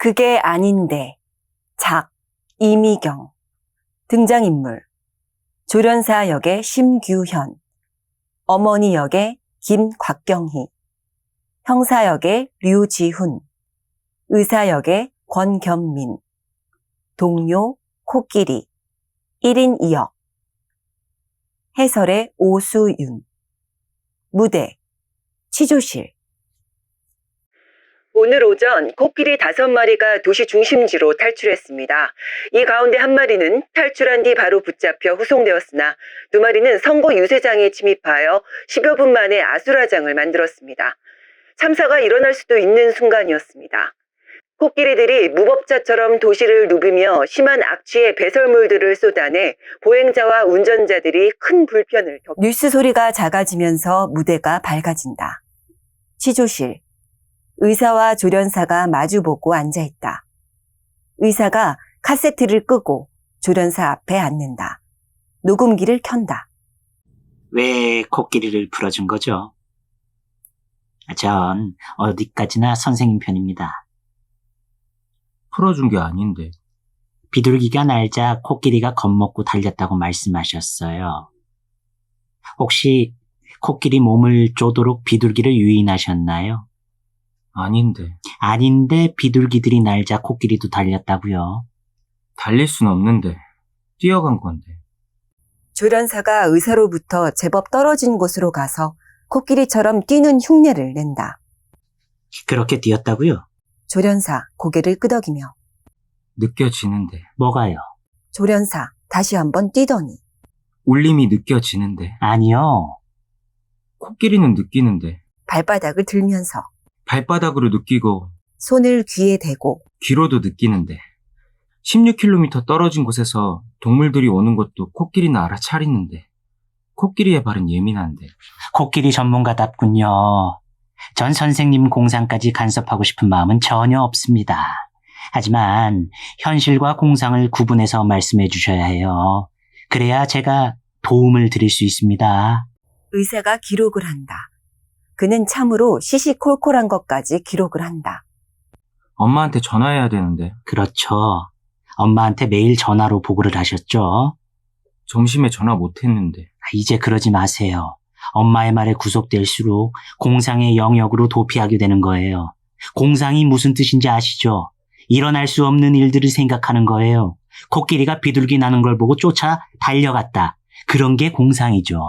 그게 아닌데. 작, 이미경. 등장인물, 조련사 역의 심규현, 어머니 역의 김곽경희, 형사 역의 류지훈, 의사 역의 권겸민, 동료 코끼리, 1인 2역, 해설의 오수윤, 무대, 취조실. 오늘 오전 코끼리 5마리가 도시 중심지로 탈출했습니다. 이 가운데 한 마리는 탈출한 뒤 바로 붙잡혀 후송되었으나 2마리는 선고 유세장에 침입하여 10여 분 만에 아수라장을 만들었습니다. 참사가 일어날 수도 있는 순간이었습니다. 코끼리들이 무법자처럼 도시를 누비며 심한 악취의 배설물들을 쏟아내 보행자와 운전자들이 큰 불편을 겪... 뉴스 소리가 작아지면서 무대가 밝아진다. 취조실. 의사와 조련사가 마주보고 앉아있다. 의사가 카세트를 끄고 조련사 앞에 앉는다. 녹음기를 켠다. 왜 코끼리를 풀어준 거죠? 전 어디까지나 선생님 편입니다. 풀어준 게 아닌데. 비둘기가 날자 코끼리가 겁먹고 달렸다고 말씀하셨어요. 혹시 코끼리 몸을 쪼도록 비둘기를 유인하셨나요? 아닌데 비둘기들이 날자 코끼리도 달렸다고요? 달릴 순 없는데 뛰어간 건데. 조련사가 의사로부터 제법 떨어진 곳으로 가서 코끼리처럼 뛰는 흉내를 낸다. 그렇게 뛰었다고요? 조련사 고개를 끄덕이며. 느껴지는데. 뭐가요? 조련사 다시 한번 뛰더니. 울림이 느껴지는데. 아니요. 코끼리는 느끼는데. 발바닥을 들면서. 발바닥으로 느끼고 손을 귀에 대고. 귀로도 느끼는데. 16km 떨어진 곳에서 동물들이 오는 것도 코끼리는 알아차리는데 코끼리의 발은 예민한데. 코끼리 전문가답군요. 전 선생님 공상까지 간섭하고 싶은 마음은 전혀 없습니다. 하지만 현실과 공상을 구분해서 말씀해 주셔야 해요. 그래야 제가 도움을 드릴 수 있습니다. 의사가 기록을 한다. 그는 참으로 시시콜콜한 것까지 기록을 한다. 엄마한테 전화해야 되는데. 그렇죠. 엄마한테 매일 전화로 보고를 하셨죠? 점심에 전화 못했는데. 이제 그러지 마세요. 엄마의 말에 구속될수록 공상의 영역으로 도피하게 되는 거예요. 공상이 무슨 뜻인지 아시죠? 일어날 수 없는 일들을 생각하는 거예요. 코끼리가 비둘기 나는 걸 보고 쫓아 달려갔다. 그런 게 공상이죠.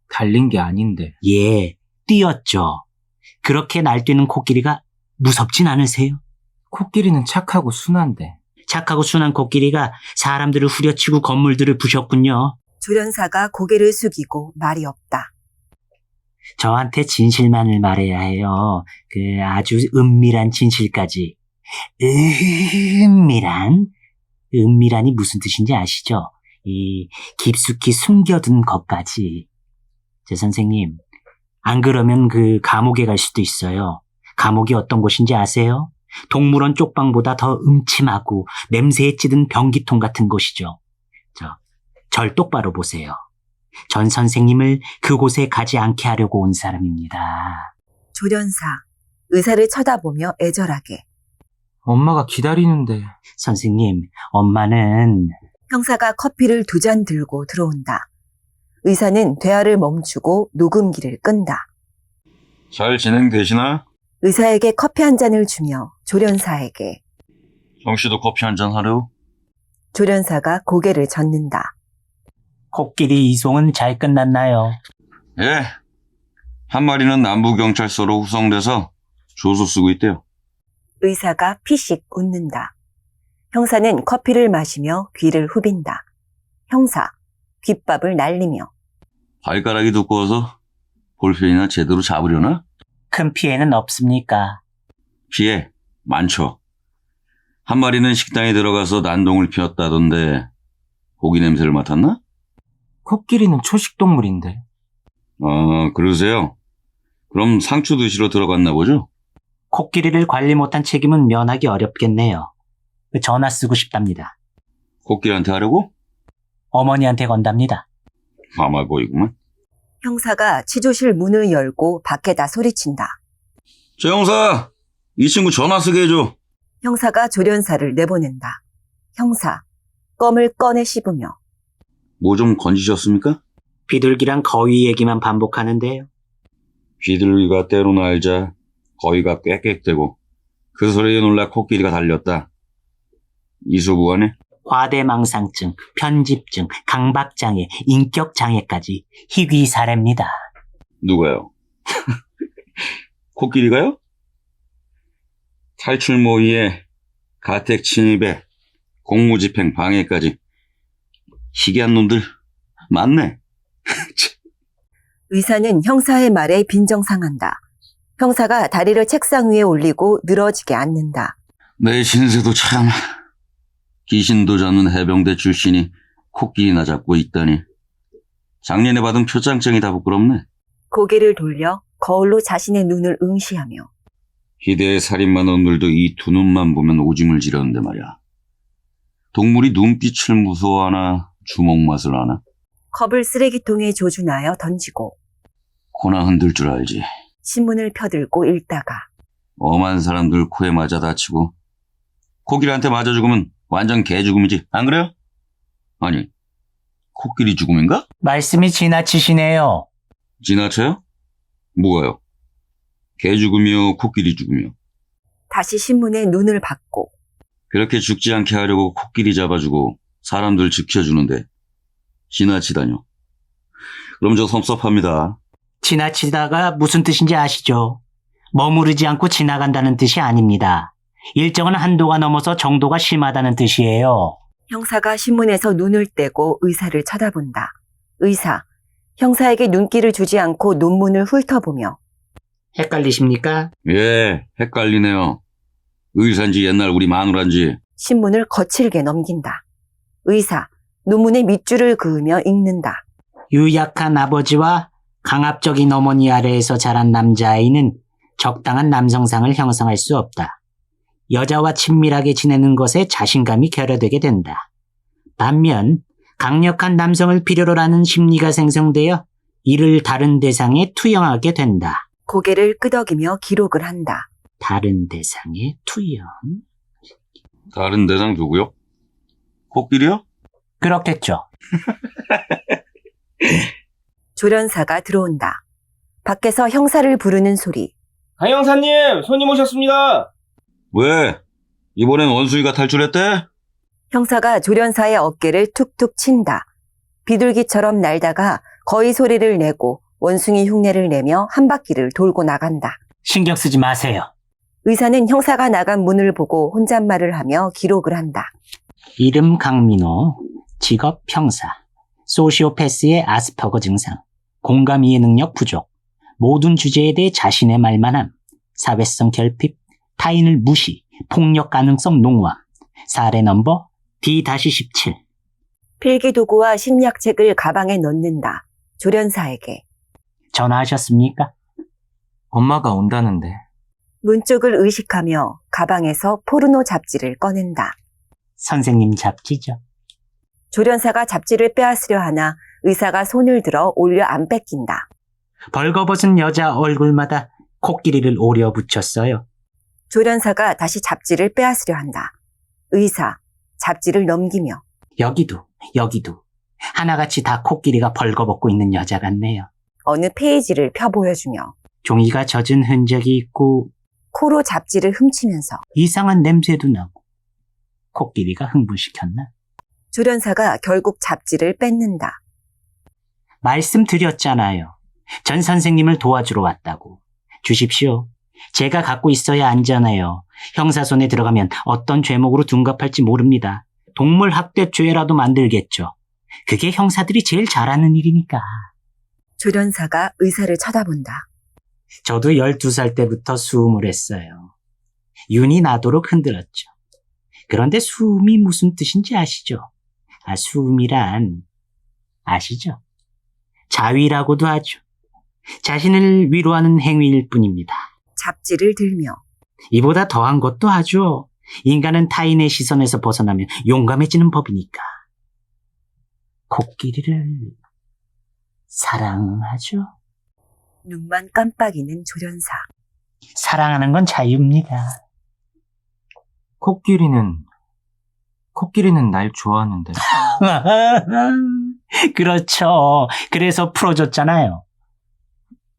달린 게 아닌데. 예, 뛰었죠. 그렇게 날뛰는 코끼리가 무섭진 않으세요? 코끼리는 착하고 순한데. 착하고 순한 코끼리가 사람들을 후려치고 건물들을 부셨군요. 조련사가 고개를 숙이고 말이 없다. 저한테 진실만을 말해야 해요. 그 아주 은밀한 진실까지. 은밀한이 무슨 뜻인지 아시죠? 이 깊숙이 숨겨둔 것까지. 제 선생님, 안 그러면 그 감옥에 갈 수도 있어요. 감옥이 어떤 곳인지 아세요? 동물원 쪽방보다 더 음침하고 냄새에 찌든 변기통 같은 곳이죠. 절 똑바로 보세요. 전 선생님을 그곳에 가지 않게 하려고 온 사람입니다. 조련사, 의사를 쳐다보며 애절하게. 엄마가 기다리는데. 선생님, 엄마는... 형사가 커피를 2잔 들고 들어온다. 의사는 대화를 멈추고 녹음기를 끈다. 잘 진행되시나? 의사에게 커피 한 잔을 주며 조련사에게. 정씨도 커피 한 잔 하려? 조련사가 고개를 젓는다. 코끼리 이송은 잘 끝났나요? 예. 한 마리는 남부경찰서로 후송돼서 조서 쓰고 있대요. 의사가 피식 웃는다. 형사는 커피를 마시며 귀를 후빈다. 형사, 귓밥을 날리며. 발가락이 두꺼워서 볼펜이나 제대로 잡으려나? 큰 피해는 없습니까? 피해 많죠. 한 마리는 식당에 들어가서 난동을 피웠다던데 고기 냄새를 맡았나? 코끼리는 초식동물인데. 그러세요? 그럼 상추 드시러 들어갔나 보죠? 코끼리를 관리 못한 책임은 면하기 어렵겠네요. 전화 쓰고 싶답니다. 코끼리한테 하려고? 어머니한테 건답니다. 마마 보이구만. 형사가 취조실 문을 열고 밖에다 소리친다. 저 형사, 이 친구 전화 쓰게 해줘. 형사가 조련사를 내보낸다. 형사, 껌을 꺼내 씹으며 뭐 좀 건지셨습니까? 비둘기랑 거위 얘기만 반복하는데요. 비둘기가 때로 날자 거위가 꽥꽥대고 그 소리에 놀라 코끼리가 달렸다. 이수부하네? 과대망상증, 편집증, 강박장애, 인격장애까지 희귀 사례입니다. 누가요? 코끼리가요? 탈출 모의에 가택 침입에 공무집행 방해까지 희귀한 놈들 많네. 의사는 형사의 말에 빈정상한다. 형사가 다리를 책상 위에 올리고 늘어지게 앉는다. 내 신세도 참 귀신도 잡는 해병대 출신이 코끼리나 잡고 있다니. 작년에 받은 표창장이 다 부끄럽네. 고개를 돌려 거울로 자신의 눈을 응시하며 희대의 살인마 놈들도 이 두 눈만 보면 오줌을 지르는데 말이야. 동물이 눈빛을 무서워하나 주먹 맛을 아나? 컵을 쓰레기통에 조준하여 던지고 코나 흔들 줄 알지. 신문을 펴들고 읽다가 엄한 사람들 코에 맞아 다치고 코끼리한테 맞아 죽으면 완전 개 죽음이지. 안 그래요? 아니, 코끼리 죽음인가? 말씀이 지나치시네요. 지나쳐요? 뭐가요? 개 죽음이요, 코끼리 죽음이요? 다시 신문에 눈을 받고 그렇게 죽지 않게 하려고 코끼리 잡아주고 사람들 지켜주는데 지나치다뇨. 그럼 저 섭섭합니다. 지나치다가 무슨 뜻인지 아시죠? 머무르지 않고 지나간다는 뜻이 아닙니다. 일정한 한도가 넘어서 정도가 심하다는 뜻이에요. 형사가 신문에서 눈을 떼고 의사를 쳐다본다. 의사, 형사에게 눈길을 주지 않고 논문을 훑어보며 헷갈리십니까? 예, 헷갈리네요. 의사인지 옛날 우리 마누라인지. 신문을 거칠게 넘긴다. 의사, 논문의 밑줄을 그으며 읽는다. 유약한 아버지와 강압적인 어머니 아래에서 자란 남자아이는 적당한 남성상을 형성할 수 없다. 여자와 친밀하게 지내는 것에 자신감이 결여되게 된다. 반면 강력한 남성을 필요로 하는 심리가 생성되어 이를 다른 대상에 투영하게 된다. 고개를 끄덕이며 기록을 한다. 다른 대상에 투영? 다른 대상 누구요? 코끼리요? 그렇겠죠. 조련사가 들어온다. 밖에서 형사를 부르는 소리. 강 형사님, 손님 오셨습니다. 왜? 이번엔 원숭이가 탈출했대? 형사가 조련사의 어깨를 툭툭 친다. 비둘기처럼 날다가 거의 소리를 내고 원숭이 흉내를 내며 한 바퀴를 돌고 나간다. 신경 쓰지 마세요. 의사는 형사가 나간 문을 보고 혼잣말을 하며 기록을 한다. 이름 강민호, 직업 형사, 소시오패스의 아스퍼거 증상, 공감 이해 능력 부족, 모든 주제에 대해 자신의 말만함, 사회성 결핍, 타인을 무시, 폭력 가능성 농후함, 사례 넘버 D-17. 필기도구와 심리학책을 가방에 넣는다. 조련사에게. 전화하셨습니까? 엄마가 온다는데. 문 쪽을 의식하며 가방에서 포르노 잡지를 꺼낸다. 선생님 잡지죠. 조련사가 잡지를 빼앗으려 하나 의사가 손을 들어 올려 안 뺏긴다. 벌거벗은 여자 얼굴마다 코끼리를 오려 붙였어요. 조련사가 다시 잡지를 빼앗으려 한다. 의사, 잡지를 넘기며 여기도 하나같이 다 코끼리가 벌거벗고 있는 여자 같네요. 어느 페이지를 펴 보여주며 종이가 젖은 흔적이 있고 코로 잡지를 훔치면서 이상한 냄새도 나고. 코끼리가 흥분시켰나? 조련사가 결국 잡지를 뺏는다. 말씀드렸잖아요. 전 선생님을 도와주러 왔다고. 주십시오. 제가 갖고 있어야 안전해요. 형사 손에 들어가면 어떤 죄목으로 둔갑할지 모릅니다. 동물학대죄라도 만들겠죠. 그게 형사들이 제일 잘하는 일이니까. 조련사가 의사를 쳐다본다. 저도 12살 때부터 수음을 했어요. 윤이 나도록 흔들었죠. 그런데 수음이 무슨 뜻인지 아시죠? 수음이란 아시죠? 자위라고도 하죠. 자신을 위로하는 행위일 뿐입니다. 잡지를 들며 이보다 더한 것도 하죠. 인간은 타인의 시선에서 벗어나면 용감해지는 법이니까. 코끼리를 사랑하죠. 눈만 깜빡이는 조련사. 사랑하는 건 자유입니다. 코끼리는 날 좋아하는데. 그렇죠. 그래서 풀어줬잖아요.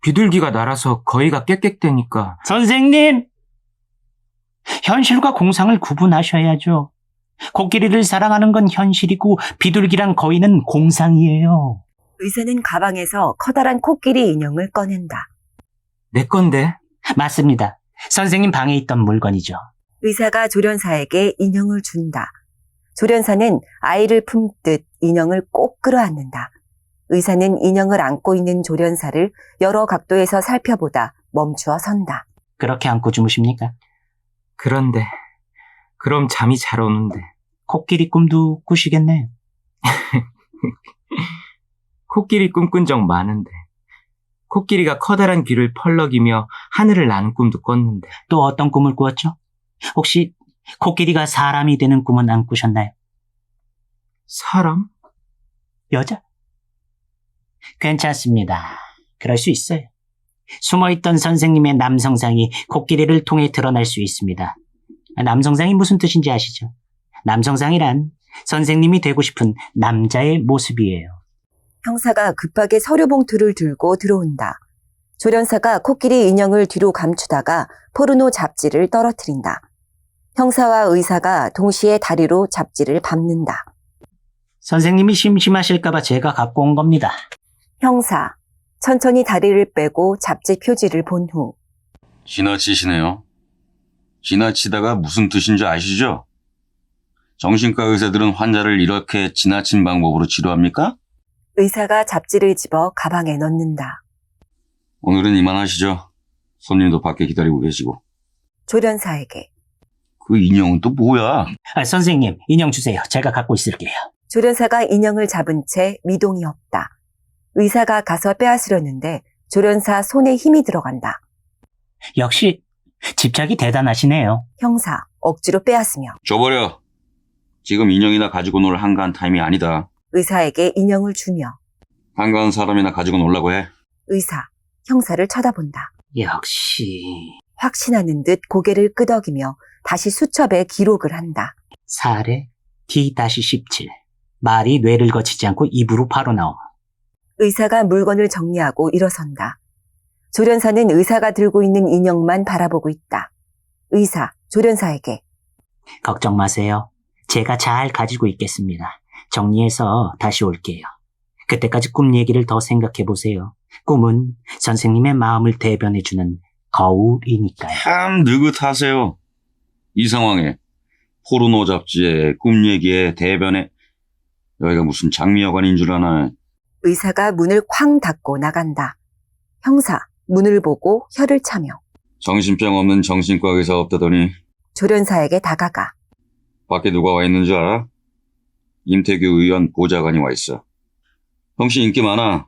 비둘기가 날아서 거의가 깨끗대니까. 선생님! 현실과 공상을 구분하셔야죠. 코끼리를 사랑하는 건 현실이고 비둘기랑 거위는 공상이에요. 의사는 가방에서 커다란 코끼리 인형을 꺼낸다. 내 건데. 맞습니다. 선생님 방에 있던 물건이죠. 의사가 조련사에게 인형을 준다. 조련사는 아이를 품듯 인형을 꼭 끌어안는다. 의사는 인형을 안고 있는 조련사를 여러 각도에서 살펴보다 멈추어 선다. 그렇게 안고 주무십니까? 그런데 그럼 잠이 잘 오는데. 코끼리 꿈도 꾸시겠네요. 코끼리 꿈꾼 적 많은데. 코끼리가 커다란 귀를 펄럭이며 하늘을 나는 꿈도 꿨는데. 또 어떤 꿈을 꾸었죠? 혹시 코끼리가 사람이 되는 꿈은 안 꾸셨나요? 사람? 여자? 괜찮습니다. 그럴 수 있어요. 숨어있던 선생님의 남성상이 코끼리를 통해 드러날 수 있습니다. 남성상이 무슨 뜻인지 아시죠? 남성상이란 선생님이 되고 싶은 남자의 모습이에요. 형사가 급하게 서류 봉투를 들고 들어온다. 조련사가 코끼리 인형을 뒤로 감추다가 포르노 잡지를 떨어뜨린다. 형사와 의사가 동시에 다리로 잡지를 밟는다. 선생님이 심심하실까봐 제가 갖고 온 겁니다. 형사, 천천히 다리를 빼고 잡지 표지를 본 후 지나치시네요. 지나치다가 무슨 뜻인지 아시죠? 정신과 의사들은 환자를 이렇게 지나친 방법으로 치료합니까? 의사가 잡지를 집어 가방에 넣는다. 오늘은 이만하시죠. 손님도 밖에 기다리고 계시고. 조련사에게. 그 인형은 또 뭐야? 선생님, 인형 주세요. 제가 갖고 있을게요. 조련사가 인형을 잡은 채 미동이 없다. 의사가 가서 빼앗으려는데 조련사 손에 힘이 들어간다. 역시 집착이 대단하시네요. 형사, 억지로 빼앗으며 줘버려. 지금 인형이나 가지고 놀 한가한 타임이 아니다. 의사에게 인형을 주며 한가한 사람이나 가지고 놀라고 해. 의사, 형사를 쳐다본다. 역시 확신하는 듯 고개를 끄덕이며 다시 수첩에 기록을 한다. 사례 D-17. 말이 뇌를 거치지 않고 입으로 바로 나옴. 의사가 물건을 정리하고 일어선다. 조련사는 의사가 들고 있는 인형만 바라보고 있다. 의사, 조련사에게. 걱정 마세요. 제가 잘 가지고 있겠습니다. 정리해서 다시 올게요. 그때까지 꿈 얘기를 더 생각해 보세요. 꿈은 선생님의 마음을 대변해주는 거울이니까요. 참 느긋하세요. 이 상황에 포르노 잡지에 꿈 얘기에 대변에 여기가 무슨 장미여관인 줄 아나. 의사가 문을 쾅 닫고 나간다. 형사, 문을 보고 혀를 차며 정신병 없는 정신과 의사 없다더니 조련사에게 다가가. 밖에 누가 와 있는 줄 알아? 임태규 의원 보좌관이 와 있어. 형씨 인기 많아.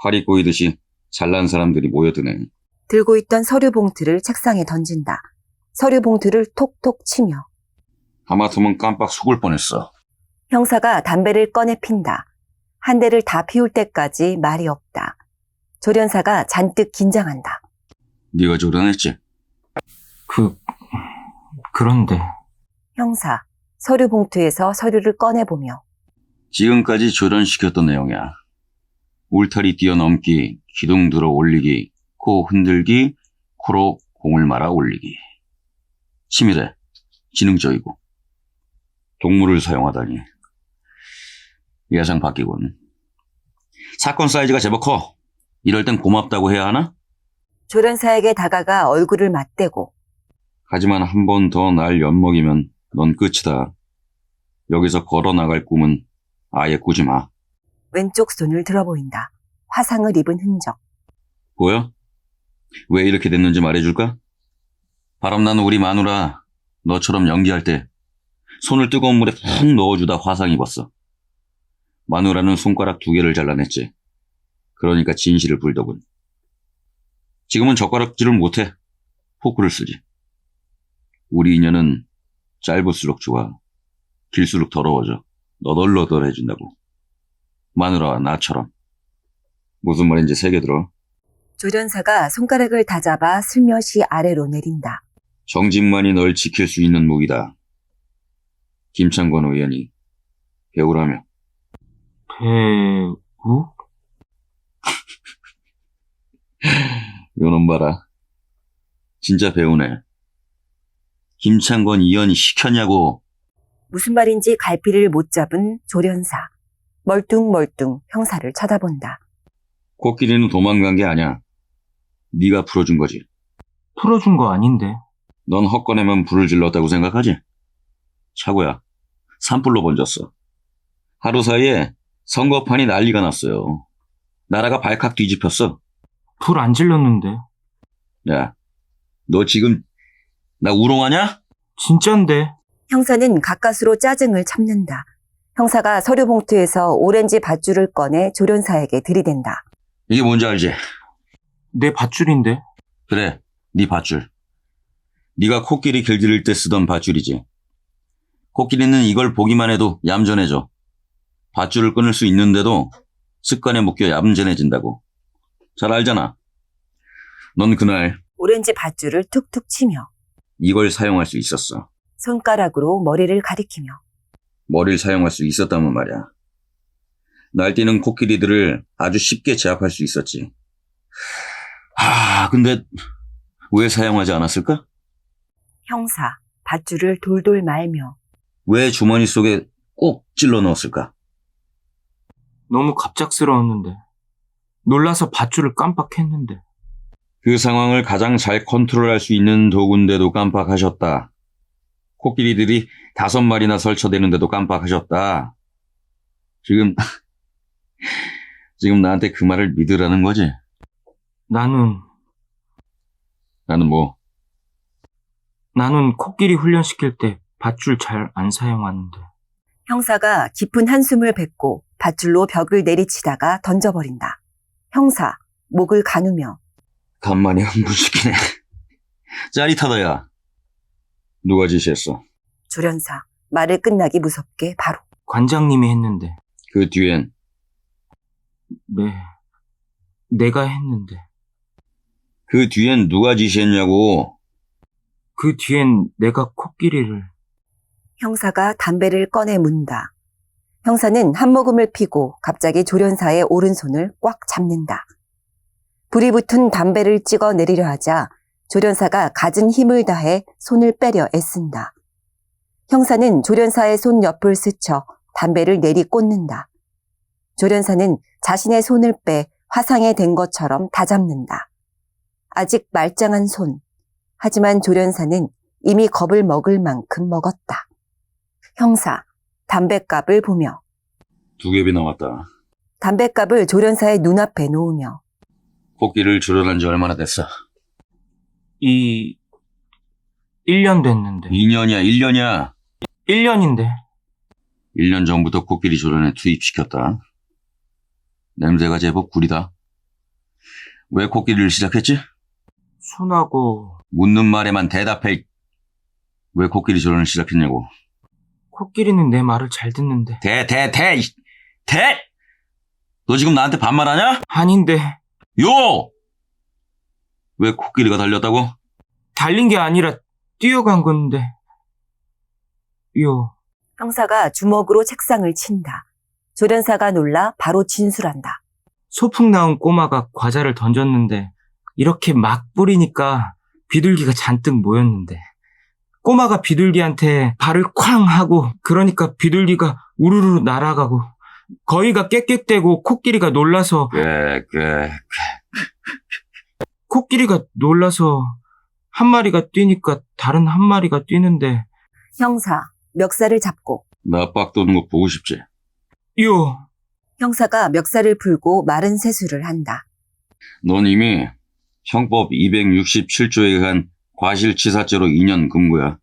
파리 꼬이듯이 잘난 사람들이 모여드네. 들고 있던 서류 봉투를 책상에 던진다. 서류 봉투를 톡톡 치며 하마터면 깜빡 속을 뻔했어. 형사가 담배를 꺼내 핀다. 한 대를 다 피울 때까지 말이 없다. 조련사가 잔뜩 긴장한다. 네가 조련했지? 그런데. 형사, 서류 봉투에서 서류를 꺼내보며 지금까지 조련시켰던 내용이야. 울타리 뛰어넘기, 기둥 들어 올리기, 코 흔들기, 코로 공을 말아 올리기. 치밀해, 지능적이고. 동물을 사용하다니. 예상 바뀌군. 사건 사이즈가 제법 커. 이럴 땐 고맙다고 해야 하나? 조련사에게 다가가 얼굴을 맞대고 하지만 한 번 더 날 엿먹이면 넌 끝이다. 여기서 걸어 나갈 꿈은 아예 꾸지 마. 왼쪽 손을 들어보인다. 화상을 입은 흔적. 보여? 왜 이렇게 됐는지 말해줄까? 바람나는 우리 마누라 너처럼 연기할 때 손을 뜨거운 물에 푹 넣어주다 화상 입었어. 마누라는 손가락 2개를 잘라냈지. 그러니까 진실을 불더군. 지금은 젓가락질을 못해. 포크를 쓰지. 우리 인연은 짧을수록 좋아. 길수록 더러워져. 너덜너덜해진다고. 마누라와 나처럼. 무슨 말인지 새겨 들어. 조련사가 손가락을 다잡아 슬며시 아래로 내린다. 정직만이 널 지킬 수 있는 무기다. 김창권 의원이 배우라며. 배우? 요놈 봐라. 진짜 배우네. 김창권 의원이 시켰냐고. 무슨 말인지 갈피를 못 잡은 조련사. 멀뚱멀뚱 형사를 쳐다본다. 코끼리는 도망간 게 아니야. 네가 풀어준 거지. 풀어준 거 아닌데. 넌 헛거내면 불을 질렀다고 생각하지? 차고야. 산불로 번졌어. 하루 사이에 선거판이 난리가 났어요. 나라가 발칵 뒤집혔어. 불 안 질렀는데. 야, 너 지금 나 우롱하냐? 진짠데. 형사는 가까스로 짜증을 참는다. 형사가 서류 봉투에서 오렌지 밧줄을 꺼내 조련사에게 들이댄다. 이게 뭔지 알지? 내 밧줄인데. 그래, 네 밧줄. 네가 코끼리 길들일 때 쓰던 밧줄이지. 코끼리는 이걸 보기만 해도 얌전해져. 밧줄을 끊을 수 있는데도 습관에 묶여 얌전해진다고. 잘 알잖아. 넌 그날 오렌지 밧줄을 툭툭 치며 이걸 사용할 수 있었어. 손가락으로 머리를 가리키며 머리를 사용할 수 있었다면 말이야. 날뛰는 코끼리들을 아주 쉽게 제압할 수 있었지. 근데 왜 사용하지 않았을까? 형사, 밧줄을 돌돌 말며 왜 주머니 속에 꼭 찔러 넣었을까? 너무 갑작스러웠는데. 놀라서 밧줄을 깜빡했는데. 그 상황을 가장 잘 컨트롤할 수 있는 도구인데도 깜빡하셨다. 코끼리들이 5마리나 설쳐대는데도 깜빡하셨다. 지금 나한테 그 말을 믿으라는 거지? 나는 나는 코끼리 훈련시킬 때 밧줄 잘 안 사용하는데. 형사가 깊은 한숨을 뱉고 밧줄로 벽을 내리치다가 던져버린다. 형사, 목을 가누며 간만에 흥분시키네. 짜릿하다, 야. 누가 지시했어? 조련사, 말을 끝나기 무섭게 바로 관장님이 했는데. 그 뒤엔 네. 내가 했는데. 누가 지시했냐고. 그 뒤엔 내가 코끼리를. 형사가 담배를 꺼내 문다. 형사는 한 모금을 피고 갑자기 조련사의 오른손을 꽉 잡는다. 불이 붙은 담배를 찍어 내리려 하자 조련사가 갖은 힘을 다해 손을 빼려 애쓴다. 형사는 조련사의 손 옆을 스쳐 담배를 내리 꽂는다. 조련사는 자신의 손을 빼 화상에 댄 것처럼 다잡는다. 아직 말짱한 손. 하지만 조련사는 이미 겁을 먹을 만큼 먹었다. 형사, 담뱃갑을 보며 2갭이 남았다. 담뱃갑을 조련사의 눈앞에 놓으며 코끼리를 조련한 지 얼마나 됐어? 1년 됐는데. 2년이야, 1년이야. 1년인데. 1년 전부터 코끼리 조련에 투입시켰다. 냄새가 제법 구리다. 왜 코끼리를 시작했지? 손하고. 묻는 말에만 대답해. 왜 코끼리 조련을 시작했냐고. 코끼리는 내 말을 잘 듣는데. 대! 너 지금 나한테 반말하냐? 아닌데. 요! 왜 코끼리가 달렸다고? 달린 게 아니라 뛰어간 건데. 형사가 주먹으로 책상을 친다. 조련사가 놀라 바로 진술한다. 소풍 나온 꼬마가 과자를 던졌는데 이렇게 막 뿌리니까 비둘기가 잔뜩 모였는데 꼬마가 비둘기한테 발을 쾅 하고 그러니까 비둘기가 우르르 날아가고 거위가 깨끗대고 코끼리가 놀라서 코끼리가 놀라서 한 마리가 뛰니까 다른 한 마리가 뛰는데. 형사, 멱살을 잡고 나 빡 도는 거 보고 싶지? 형사가 멱살을 풀고 마른 세수를 한다. 넌 이미 형법 267조에 의한 과실치사죄로 2년 금고야.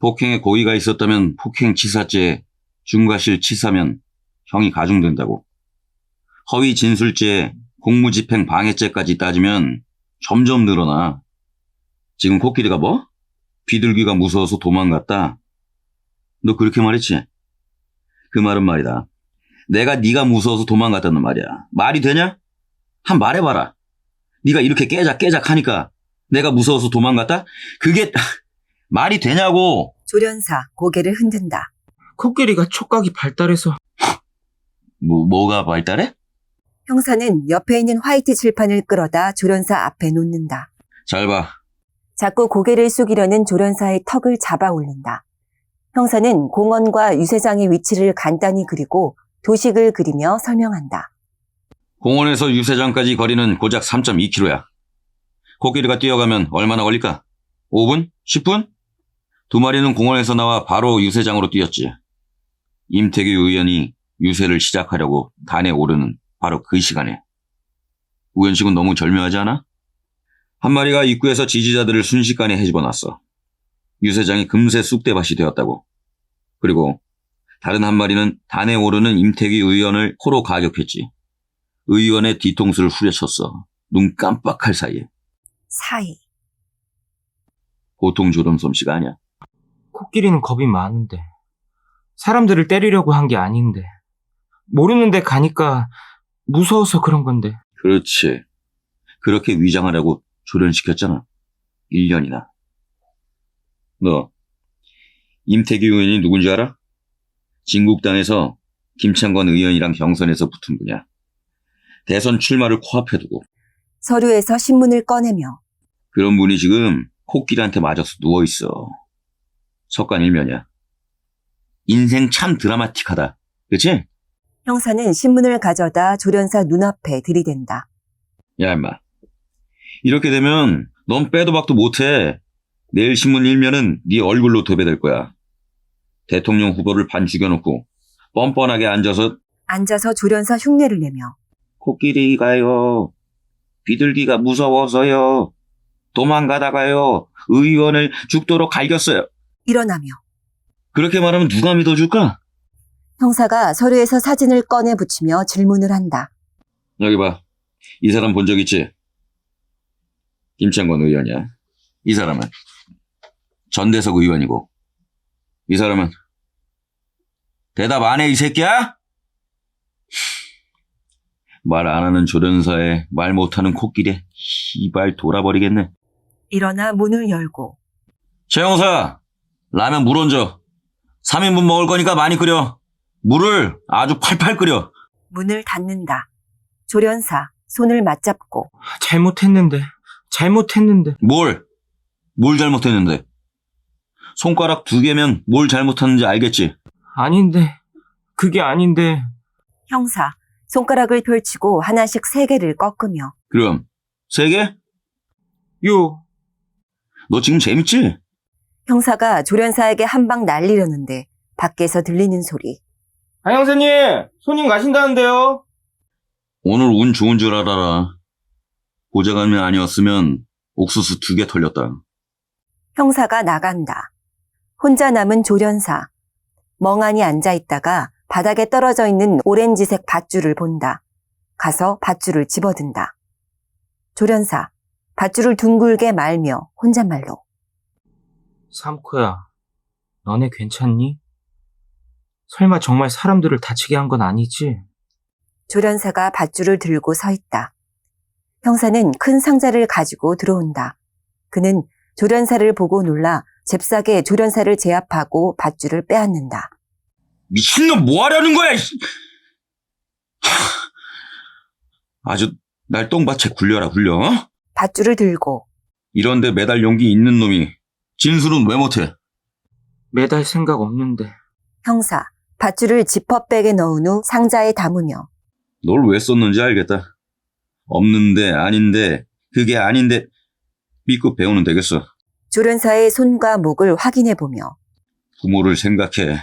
폭행에 고의가 있었다면 폭행치사죄, 중과실치사면 형이 가중된다고. 허위 진술죄, 공무집행 방해죄까지 따지면 점점 늘어나. 지금 코끼리가 뭐? 비둘기가 무서워서 도망갔다. 너 그렇게 말했지? 그 말은 말이다. 내가 네가 무서워서 도망갔다는 말이야. 말이 되냐? 한 말해봐라. 네가 이렇게 깨작 하니까 내가 무서워서 도망갔다? 그게 말이 되냐고. 조련사 고개를 흔든다. 코끼리가 촉각이 발달해서. 뭐가 발달해? 형사는 옆에 있는 화이트 칠판을 끌어다 조련사 앞에 놓는다. 잘 봐. 자꾸 고개를 숙이려는 조련사의 턱을 잡아 올린다. 형사는 공원과 유세장의 위치를 간단히 그리고 도식을 그리며 설명한다. 공원에서 유세장까지 거리는 고작 3.2km야. 코끼리가 뛰어가면 얼마나 걸릴까? 5분? 10분? 두 마리는 공원에서 나와 바로 유세장으로 뛰었지. 임태규 의원이 유세를 시작하려고 단에 오르는 바로 그 시간에. 우연식은 너무 절묘하지 않아? 한 마리가 입구에서 지지자들을 순식간에 헤집어놨어. 유세장이 금세 쑥대밭이 되었다고. 그리고 다른 한 마리는 단에 오르는 임태규 의원을 코로 가격했지. 의원의 뒤통수를 후려쳤어. 눈 깜빡할 사이에. 사이. 보통 졸음 솜씨가 아니야. 코끼리는 겁이 많은데. 사람들을 때리려고 한 게 아닌데. 모르는데 가니까 무서워서 그런 건데. 그렇지. 그렇게 위장하라고 조련시켰잖아. 1년이나. 너 임태규 의원이 누군지 알아? 진국당에서 김창건 의원이랑 경선에서 붙은 분이야. 대선 출마를 코앞에 두고. 서류에서 신문을 꺼내며 그런 분이 지금 코끼리한테 맞아서 누워있어. 석관일면이야. 인생 참 드라마틱하다. 그치? 형사는 신문을 가져다 조련사 눈앞에 들이댄다. 야 임마. 이렇게 되면 넌 빼도 박도 못해. 내일 신문 일면은 네 얼굴로 도배될 거야. 대통령 후보를 반 죽여놓고 뻔뻔하게 앉아서 조련사 흉내를 내며 코끼리가요. 비둘기가 무서워서요. 도망가다가요. 의원을 죽도록 갈겼어요. 일어나며 그렇게 말하면 누가 믿어줄까? 형사가 서류에서 사진을 꺼내 붙이며 질문을 한다. 여기 봐. 이 사람 본 적 있지? 김창건 의원이야. 이 사람은 전대석 의원이고. 이 사람은 대답 안 해, 이 새끼야? 말 안 하는 조련사에 말 못하는 코끼리. 씨발 돌아버리겠네. 일어나 문을 열고 최 형사, 라면 물 얹어. 3인분 먹을 거니까 많이 끓여. 물을 아주 팔팔 끓여. 문을 닫는다. 조련사 손을 맞잡고 잘못했는데. 뭘 잘못했는데? 손가락 2개면 뭘 잘못했는지 알겠지? 아닌데. 그게 아닌데. 형사 손가락을 펼치고 하나씩 3개를 꺾으며 그럼 3개? 요. 너 지금 재밌지? 형사가 조련사에게 한 방 날리려는데 밖에서 들리는 소리. 아, 형사님! 손님 가신다는데요? 오늘 운 좋은 줄 알아라. 보좌관이 아니었으면 옥수수 2개 털렸다. 형사가 나간다. 혼자 남은 조련사. 멍하니 앉아있다가 바닥에 떨어져 있는 오렌지색 밧줄을 본다. 가서 밧줄을 집어든다. 조련사, 밧줄을 둥글게 말며 혼잣말로. 삼코야, 너네 괜찮니? 설마 정말 사람들을 다치게 한 건 아니지? 조련사가 밧줄을 들고 서 있다. 형사는 큰 상자를 가지고 들어온다. 그는 조련사를 보고 놀라 잽싸게 조련사를 제압하고 밧줄을 빼앗는다. 미친놈 뭐 하려는 거야? 아주 날 똥밭에 굴려라 굴려. 어? 밧줄을 들고 이런데 매달 용기 있는 놈이 진술은 왜 못해? 매달 생각 없는데. 형사, 밧줄을 지퍼백에 넣은 후 상자에 담으며 널 왜 썼는지 알겠다. 없는데 아닌데 그게 아닌데 믿고 배우면 되겠어. 조련사의 손과 목을 확인해보며 부모를 생각해.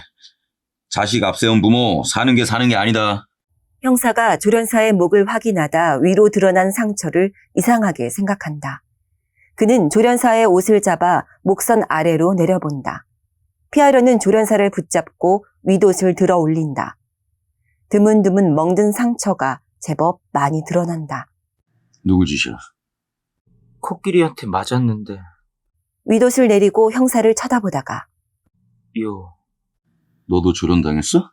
자식 앞세운 부모 사는 게 아니다. 형사가 조련사의 목을 확인하다 위로 드러난 상처를 이상하게 생각한다. 그는 조련사의 옷을 잡아 목선 아래로 내려본다. 피하려는 조련사를 붙잡고 윗옷을 들어 올린다. 드문드문 멍든 상처가 제법 많이 드러난다. 누구 짓이야? 코끼리한테 맞았는데. 윗옷을 내리고 형사를 쳐다보다가 요. 너도 조련당했어?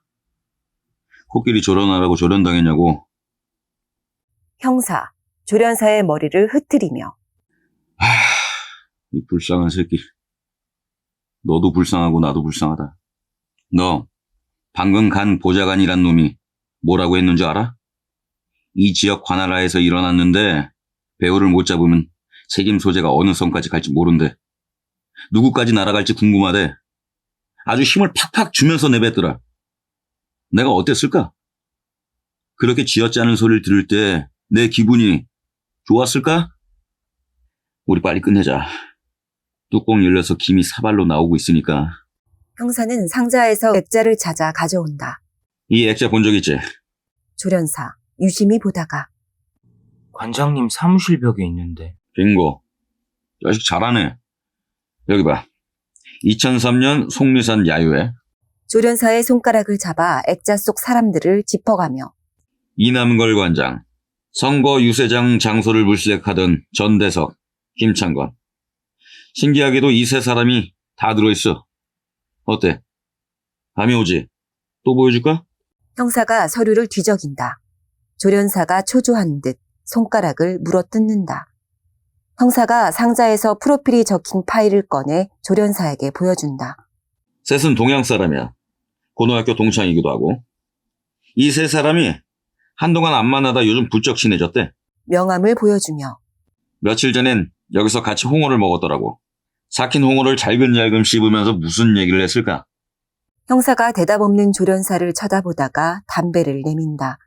코끼리 조련하라고 조련당했냐고. 형사, 조련사의 머리를 흐트리며 이 불쌍한 새끼. 너도 불쌍하고 나도 불쌍하다. 너 방금 간 보좌관이란 놈이 뭐라고 했는 줄 알아? 이 지역 관할하에서 일어났는데 배우를 못 잡으면 책임 소재가 어느 선까지 갈지 모른대. 누구까지 날아갈지 궁금하대. 아주 힘을 팍팍 주면서 내뱉더라. 내가 어땠을까? 그렇게 쥐어짜는 소리를 들을 때 내 기분이 좋았을까? 우리 빨리 끝내자. 뚜껑 열려서 김이 사발로 나오고 있으니까. 형사는 상자에서 액자를 찾아 가져온다. 이 액자 본 적 있지? 조련사 유심히 보다가 관장님 사무실 벽에 있는데. 빙고. 자식 잘하네. 여기 봐. 2003년 속리산 야유회 조련사의 손가락을 잡아 액자 속 사람들을 짚어가며 이남걸 관장, 선거 유세장 장소를 물색하던 전대석, 김창건. 신기하게도 이 세 사람이 다 들어있어. 어때? 감이 오지? 또 보여줄까? 형사가 서류를 뒤적인다. 조련사가 초조한 듯 손가락을 물어뜯는다. 형사가 상자에서 프로필이 적힌 파일을 꺼내 조련사에게 보여준다. 셋은 동양 사람이야. 고등학교 동창이기도 하고. 이 세 사람이 한동안 안 만나다 요즘 부쩍 친해졌대. 명함을 보여주며 며칠 전엔 여기서 같이 홍어를 먹었더라고. 삭힌 홍어를 잘근잘근 씹으면서 무슨 얘기를 했을까? 형사가 대답 없는 조련사를 쳐다보다가 담배를 내민다.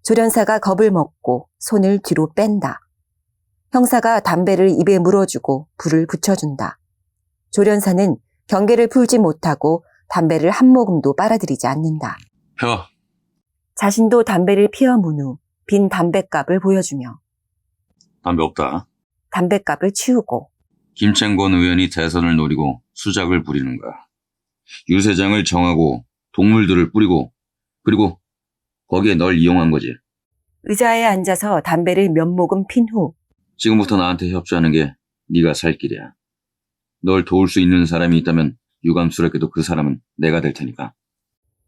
조련사가 겁을 먹고 손을 뒤로 뺀다. 형사가 담배를 입에 물어주고 불을 붙여준다. 조련사는 경계를 풀지 못하고 담배를 한 모금도 빨아들이지 않는다. 펴. 자신도 담배를 피워 문 후 빈 담뱃갑을 보여주며 담배 없다. 담뱃갑을 치우고 김창권 의원이 대선을 노리고 수작을 부리는가. 유세장을 정하고 동물들을 뿌리고 그리고 거기에 널 이용한 거지. 의자에 앉아서 담배를 몇 모금 핀 후 지금부터 나한테 협조하는 게 네가 살 길이야. 널 도울 수 있는 사람이 있다면 유감스럽게도 그 사람은 내가 될 테니까.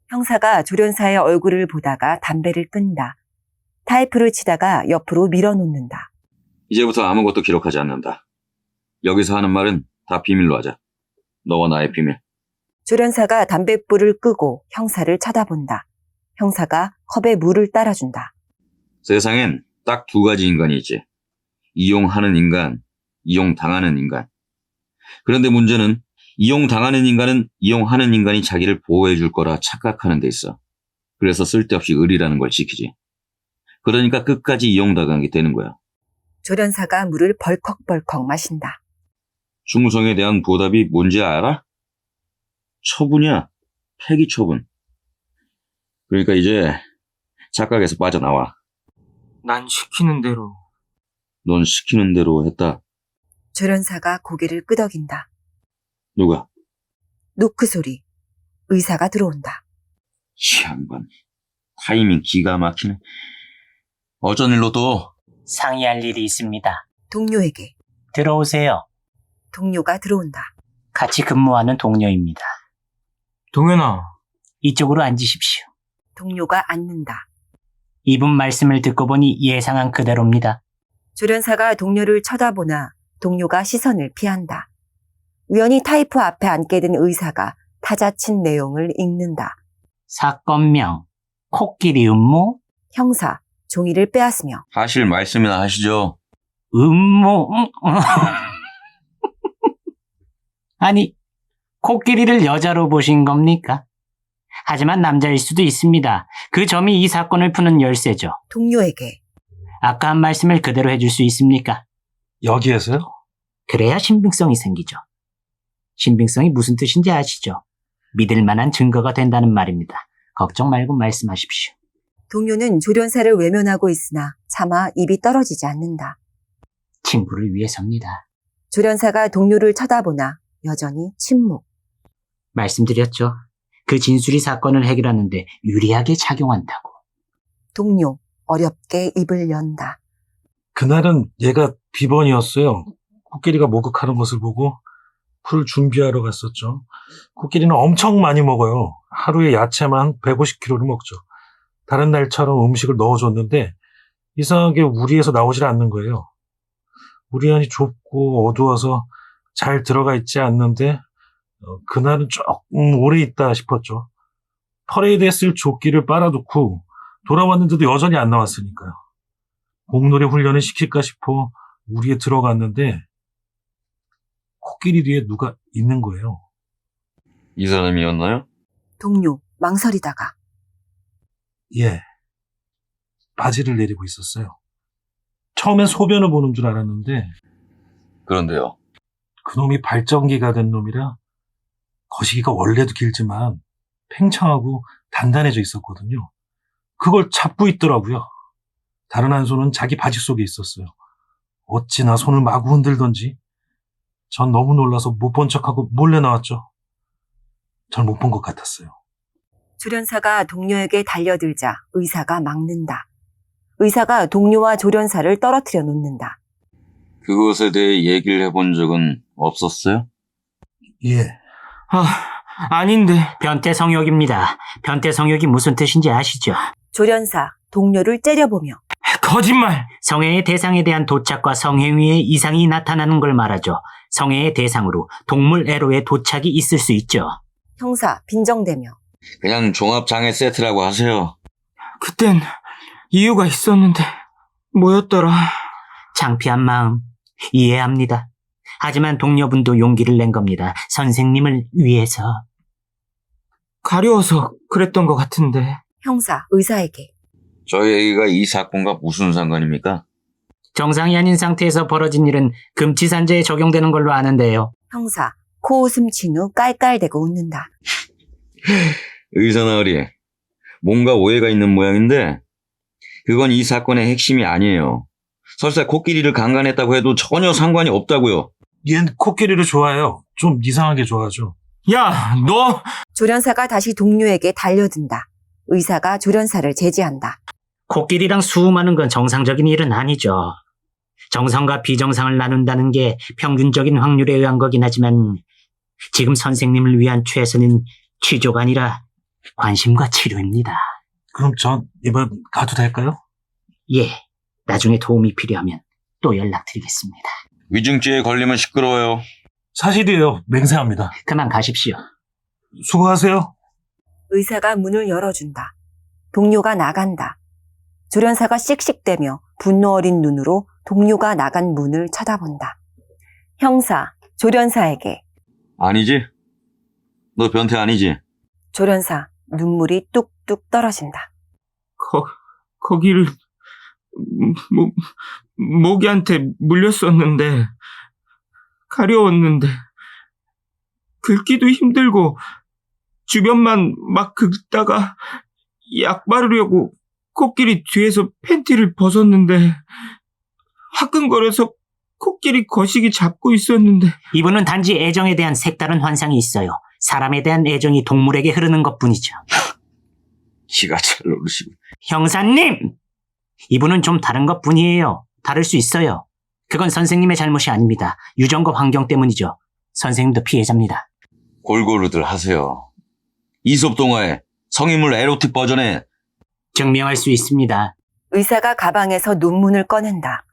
형사가 조련사의 얼굴을 보다가 담배를 끈다. 타이프를 치다가 옆으로 밀어놓는다. 이제부터 아무것도 기록하지 않는다. 여기서 하는 말은 다 비밀로 하자. 너와 나의 비밀. 조련사가 담뱃불을 끄고 형사를 쳐다본다. 형사가 컵에 물을 따라준다. 세상엔 딱 두 가지 인간이 있지. 이용하는 인간, 이용당하는 인간. 그런데 문제는 이용당하는 인간은 이용하는 인간이 자기를 보호해 줄 거라 착각하는 데 있어. 그래서 쓸데없이 의리라는 걸 지키지. 그러니까 끝까지 이용당하게 되는 거야. 조련사가 물을 벌컥벌컥 마신다. 충성에 대한 보답이 뭔지 알아? 처분이야. 폐기 처분. 그러니까 이제 착각에서 빠져나와. 난 시키는 대로. 넌 시키는 대로 했다. 조련사가 고개를 끄덕인다. 누가? 노크 소리. 의사가 들어온다. 이 양반. 타이밍 기가 막히네. 어쩐 일로 또? 상의할 일이 있습니다. 동료에게. 들어오세요. 동료가 들어온다. 같이 근무하는 동료입니다. 동현아, 이쪽으로 앉으십시오. 동료가 앉는다. 이분 말씀을 듣고 보니 예상한 그대로입니다. 조련사가 동료를 쳐다보나 동료가 시선을 피한다. 우연히 타이프 앞에 앉게 된 의사가 타자친 내용을 읽는다. 사건명, 코끼리 음모, 형사, 종이를 빼앗으며 하실 말씀이나 하시죠. 음모, 아니, 코끼리를 여자로 보신 겁니까? 하지만 남자일 수도 있습니다. 그 점이 이 사건을 푸는 열쇠죠. 동료에게 아까 한 말씀을 그대로 해줄 수 있습니까? 여기에서요? 그래야 신빙성이 생기죠. 신빙성이 무슨 뜻인지 아시죠? 믿을 만한 증거가 된다는 말입니다. 걱정 말고 말씀하십시오. 동료는 조련사를 외면하고 있으나 차마 입이 떨어지지 않는다. 친구를 위해서입니다. 조련사가 동료를 쳐다보나 여전히 침묵. 말씀드렸죠. 그 진술이 사건을 해결하는데 유리하게 작용한다고. 동료, 어렵게 입을 연다. 그날은 얘가 비번이었어요. 코끼리가 목욕하는 것을 보고 풀을 준비하러 갔었죠. 코끼리는 엄청 많이 먹어요. 하루에 야채만 150kg를 먹죠. 다른 날처럼 음식을 넣어줬는데 이상하게 우리에서 나오질 않는 거예요. 우리 안이 좁고 어두워서 잘 들어가 있지 않는데 그날은 조금 오래 있다 싶었죠. 퍼레이드에 쓸 조끼를 빨아두고 돌아왔는데도 여전히 안 나왔으니까요. 공놀이 훈련을 시킬까 싶어 우리에 들어갔는데 코끼리 뒤에 누가 있는 거예요. 이 사람이었나요? 동료, 망설이다가. 예. 바지를 내리고 있었어요. 처음엔 소변을 보는 줄 알았는데 그런데요. 그놈이 발전기가 된 놈이라 거시기가 원래도 길지만 팽창하고 단단해져 있었거든요. 그걸 잡고 있더라고요. 다른 한 손은 자기 바지 속에 있었어요. 어찌나 손을 마구 흔들던지 전 너무 놀라서 못 본 척하고 몰래 나왔죠. 전 못 본 것 같았어요. 조련사가 동료에게 달려들자 의사가 막는다. 의사가 동료와 조련사를 떨어뜨려 놓는다. 그것에 대해 얘기를 해본 적은 없었어요? 예. 아닌데. 변태성욕입니다. 변태성욕이 무슨 뜻인지 아시죠? 조련사, 동료를 째려보며. 거짓말. 성애의 대상에 대한 도착과 성행위의 이상이 나타나는 걸 말하죠. 성애의 대상으로 동물 애로의 도착이 있을 수 있죠. 형사, 빈정대며. 그냥 종합장애 세트라고 하세요. 그땐 이유가 있었는데 뭐였더라? 창피한 마음 이해합니다. 하지만 동료분도 용기를 낸 겁니다. 선생님을 위해서. 가려워서 그랬던 것 같은데. 형사, 의사에게. 저희 애기가 이 사건과 무슨 상관입니까? 정상이 아닌 상태에서 벌어진 일은 금치산제에 적용되는 걸로 아는데요. 형사, 코웃음 친 후 깔깔대고 웃는다. 의사 나으리, 뭔가 오해가 있는 모양인데 그건 이 사건의 핵심이 아니에요. 설사 코끼리를 강간했다고 해도 전혀 상관이 없다고요. 얜 코끼리를 좋아해요. 좀 이상하게 좋아하죠. 야, 너! 조련사가 다시 동료에게 달려든다. 의사가 조련사를 제지한다. 코끼리랑 수음하는 건 정상적인 일은 아니죠. 정상과 비정상을 나눈다는 게 평균적인 확률에 의한 거긴 하지만 지금 선생님을 위한 최선은 취조가 아니라 관심과 치료입니다. 그럼 전 이만 가도 될까요? 예, 나중에 도움이 필요하면 또 연락드리겠습니다. 위증죄에 걸리면 시끄러워요. 사실이에요. 맹세합니다. 그만 가십시오. 수고하세요. 의사가 문을 열어준다. 동료가 나간다. 조련사가 씩씩대며 분노 어린 눈으로 동료가 나간 문을 쳐다본다. 형사, 조련사에게. 아니지? 너 변태 아니지? 조련사, 눈물이 뚝뚝 떨어진다. 거기를 모기한테 물렸었는데 가려웠는데 긁기도 힘들고 주변만 막 긁다가 약 바르려고 코끼리 뒤에서 팬티를 벗었는데 화끈거려서 코끼리 거시기 잡고 있었는데. 이분은 단지 애정에 대한 색다른 환상이 있어요. 사람에 대한 애정이 동물에게 흐르는 것뿐이죠. 기가 잘 노르시고. 형사님! 이분은 좀 다른 것뿐이에요. 다를 수 있어요. 그건 선생님의 잘못이 아닙니다. 유전과 환경 때문이죠. 선생님도 피해자입니다. 골고루들 하세요. 이솝 동화의 성인물 에로틱 버전에 증명할 수 있습니다. 의사가 가방에서 논문을 꺼낸다.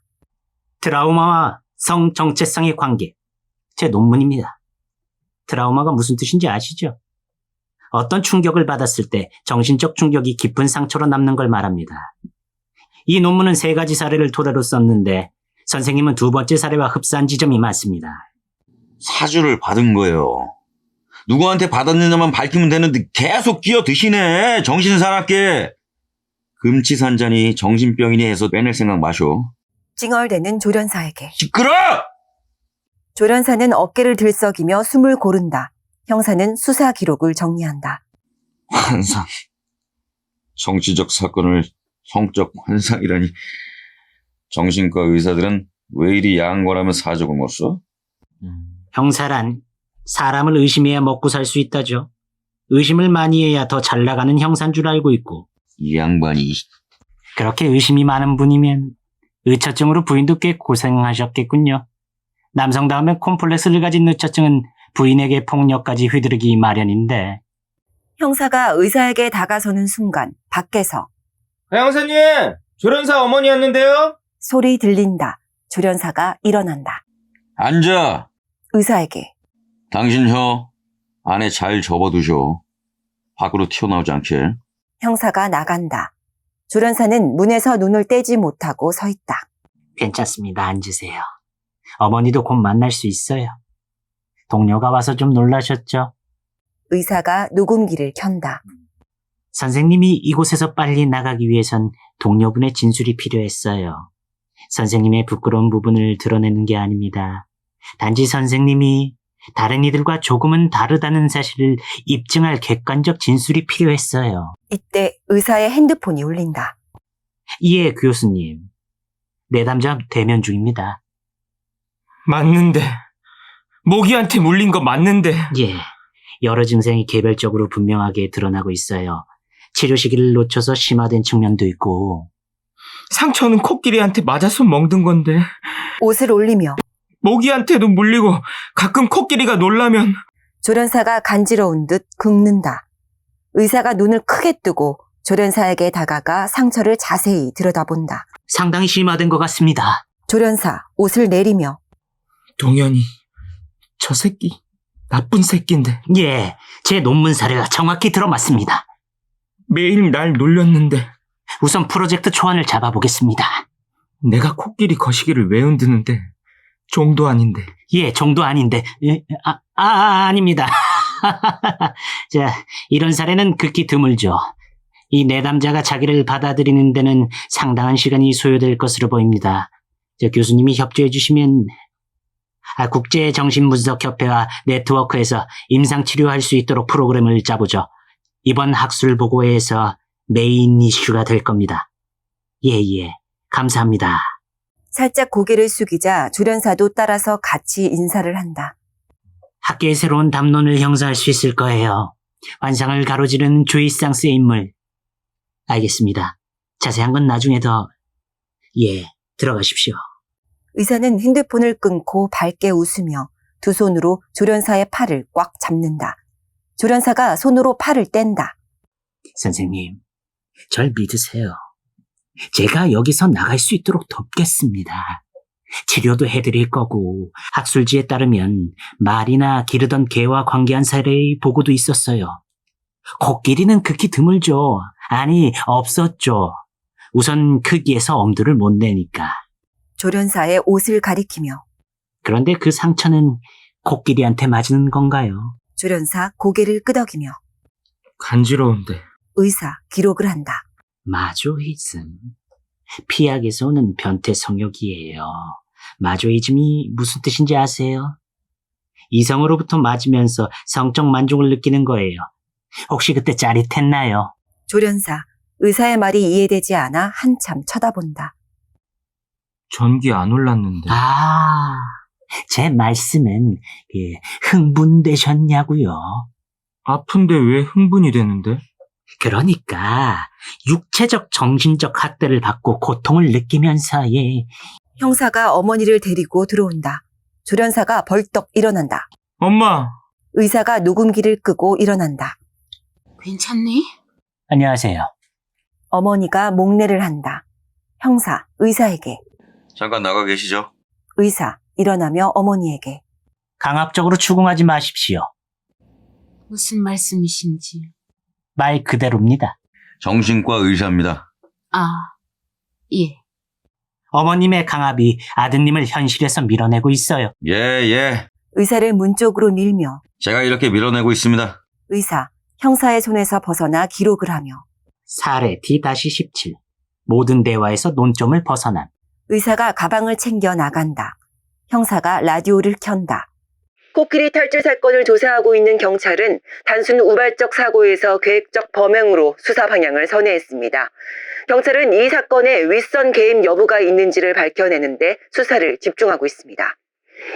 트라우마와 성 정체성의 관계. 제 논문입니다. 트라우마가 무슨 뜻인지 아시죠? 어떤 충격을 받았을 때 정신적 충격이 깊은 상처로 남는 걸 말합니다. 이 논문은 3가지 사례를 토대로 썼는데 선생님은 2번째 사례와 흡사한 지점이 많습니다. 사주를 받은 거예요. 누구한테 받았느냐만 밝히면 되는데 계속 끼어드시네. 정신 사납게. 금치산자니 정신병이니 해서 빼낼 생각 마셔. 찡얼대는 조련사에게. 시끄러! 조련사는 어깨를 들썩이며 숨을 고른다. 형사는 수사 기록을 정리한다. 환상. 정치적 사건을 성적 환상이라니. 정신과 의사들은 왜 이리 야한 거라면 사족을 못 써? 형사란 사람을 의심해야 먹고 살 수 있다죠. 의심을 많이 해야 더 잘 나가는 형사인 줄 알고 있고. 이 양반이. 그렇게 의심이 많은 분이면 의처증으로 부인도 꽤 고생하셨겠군요. 남성다움에 콤플렉스를 가진 의처증은 부인에게 폭력까지 휘두르기 마련인데. 형사가 의사에게 다가서는 순간 밖에서 형사님! 조련사 어머니였는데요? 소리 들린다. 조련사가 일어난다. 앉아. 의사에게. 당신 혀 안에 잘 접어두셔. 밖으로 튀어나오지 않게. 형사가 나간다. 조련사는 문에서 눈을 떼지 못하고 서 있다. 괜찮습니다. 앉으세요. 어머니도 곧 만날 수 있어요. 동료가 와서 좀 놀라셨죠? 의사가 녹음기를 켠다. 선생님이 이곳에서 빨리 나가기 위해선 동료분의 진술이 필요했어요. 선생님의 부끄러운 부분을 드러내는 게 아닙니다. 단지 선생님이 다른 이들과 조금은 다르다는 사실을 입증할 객관적 진술이 필요했어요. 이때 의사의 핸드폰이 울린다. 예, 교수님. 내담자 대면 중입니다. 맞는데. 모기한테 물린 거 맞는데. 예, 여러 증상이 개별적으로 분명하게 드러나고 있어요. 치료 시기를 놓쳐서 심화된 측면도 있고. 상처는 코끼리한테 맞아서 멍든 건데. 옷을 올리며 모기한테도 물리고 가끔 코끼리가 놀라면. 조련사가 간지러운 듯 긁는다. 의사가 눈을 크게 뜨고 조련사에게 다가가 상처를 자세히 들여다본다. 상당히 심화된 것 같습니다. 조련사 옷을 내리며 동현이 저 새끼 나쁜 새끼인데 예, 제 논문 사례가 정확히 들어맞습니다. 매일 날 놀렸는데 우선 프로젝트 초안을 잡아보겠습니다. 내가 코끼리 거시기를 왜 흔드는데 종도 아닌데. 예, 정도 아닌데. 아닙니다. 자, 이런 사례는 극히 드물죠. 이 내담자가 자기를 받아들이는 데는 상당한 시간이 소요될 것으로 보입니다. 교수님이 협조해 주시면 국제정신분석협회와 네트워크에서 임상치료할 수 있도록 프로그램을 짜보죠. 이번 학술 보고회에서 메인 이슈가 될 겁니다. 예, 감사합니다. 살짝 고개를 숙이자 조련사도 따라서 같이 인사를 한다. 학계의 새로운 담론을 형성할 수 있을 거예요. 환상을 가로지르는 주이상스의 인물. 알겠습니다. 자세한 건 나중에 들어가십시오. 의사는 핸드폰을 끊고 밝게 웃으며 두 손으로 조련사의 팔을 꽉 잡는다. 조련사가 손으로 팔을 뗀다. 선생님, 절 믿으세요. 제가 여기서 나갈 수 있도록 돕겠습니다. 치료도 해드릴 거고 학술지에 따르면 말이나 기르던 개와 관계한 사례의 보고도 있었어요. 코끼리는 극히 드물죠. 아니, 없었죠. 우선 크기에서 엄두를 못 내니까. 조련사의 옷을 가리키며 그런데 그 상처는 코끼리한테 맞은 건가요? 조련사 고개를 끄덕이며 간지러운데. 의사 기록을 한다. 마조이즘. 피약에서 오는 변태 성욕이에요. 마조이즘이 무슨 뜻인지 아세요? 이성으로부터 맞으면서 성적 만족을 느끼는 거예요. 혹시 그때 짜릿했나요? 조련사 의사의 말이 이해되지 않아 한참 쳐다본다. 전기 안 올랐는데. 제 말씀은 흥분되셨냐고요? 아픈데 왜 흥분이 되는데? 그러니까 육체적 정신적 학대를 받고 고통을 느끼면서 형사가 어머니를 데리고 들어온다. 조련사가 벌떡 일어난다. 엄마! 의사가 녹음기를 끄고 일어난다. 괜찮니? 안녕하세요. 어머니가 목례를 한다. 형사 의사에게, 잠깐 나가 계시죠? 의사 일어나며 어머니에게. 강압적으로 추궁하지 마십시오. 무슨 말씀이신지. 말 그대로입니다. 정신과 의사입니다. 아, 예. 어머님의 강압이 아드님을 현실에서 밀어내고 있어요. 예. 의사를 문 쪽으로 밀며 제가 이렇게 밀어내고 있습니다. 의사 형사의 손에서 벗어나 기록을 하며 사례 D-17. 모든 대화에서 논점을 벗어난. 의사가 가방을 챙겨 나간다. 형사가 라디오를 켠다. 코끼리 탈출 사건을 조사하고 있는 경찰은 단순 우발적 사고에서 계획적 범행으로 수사 방향을 선회했습니다. 경찰은 이 사건에 윗선 개입 여부가 있는지를 밝혀내는데 수사를 집중하고 있습니다.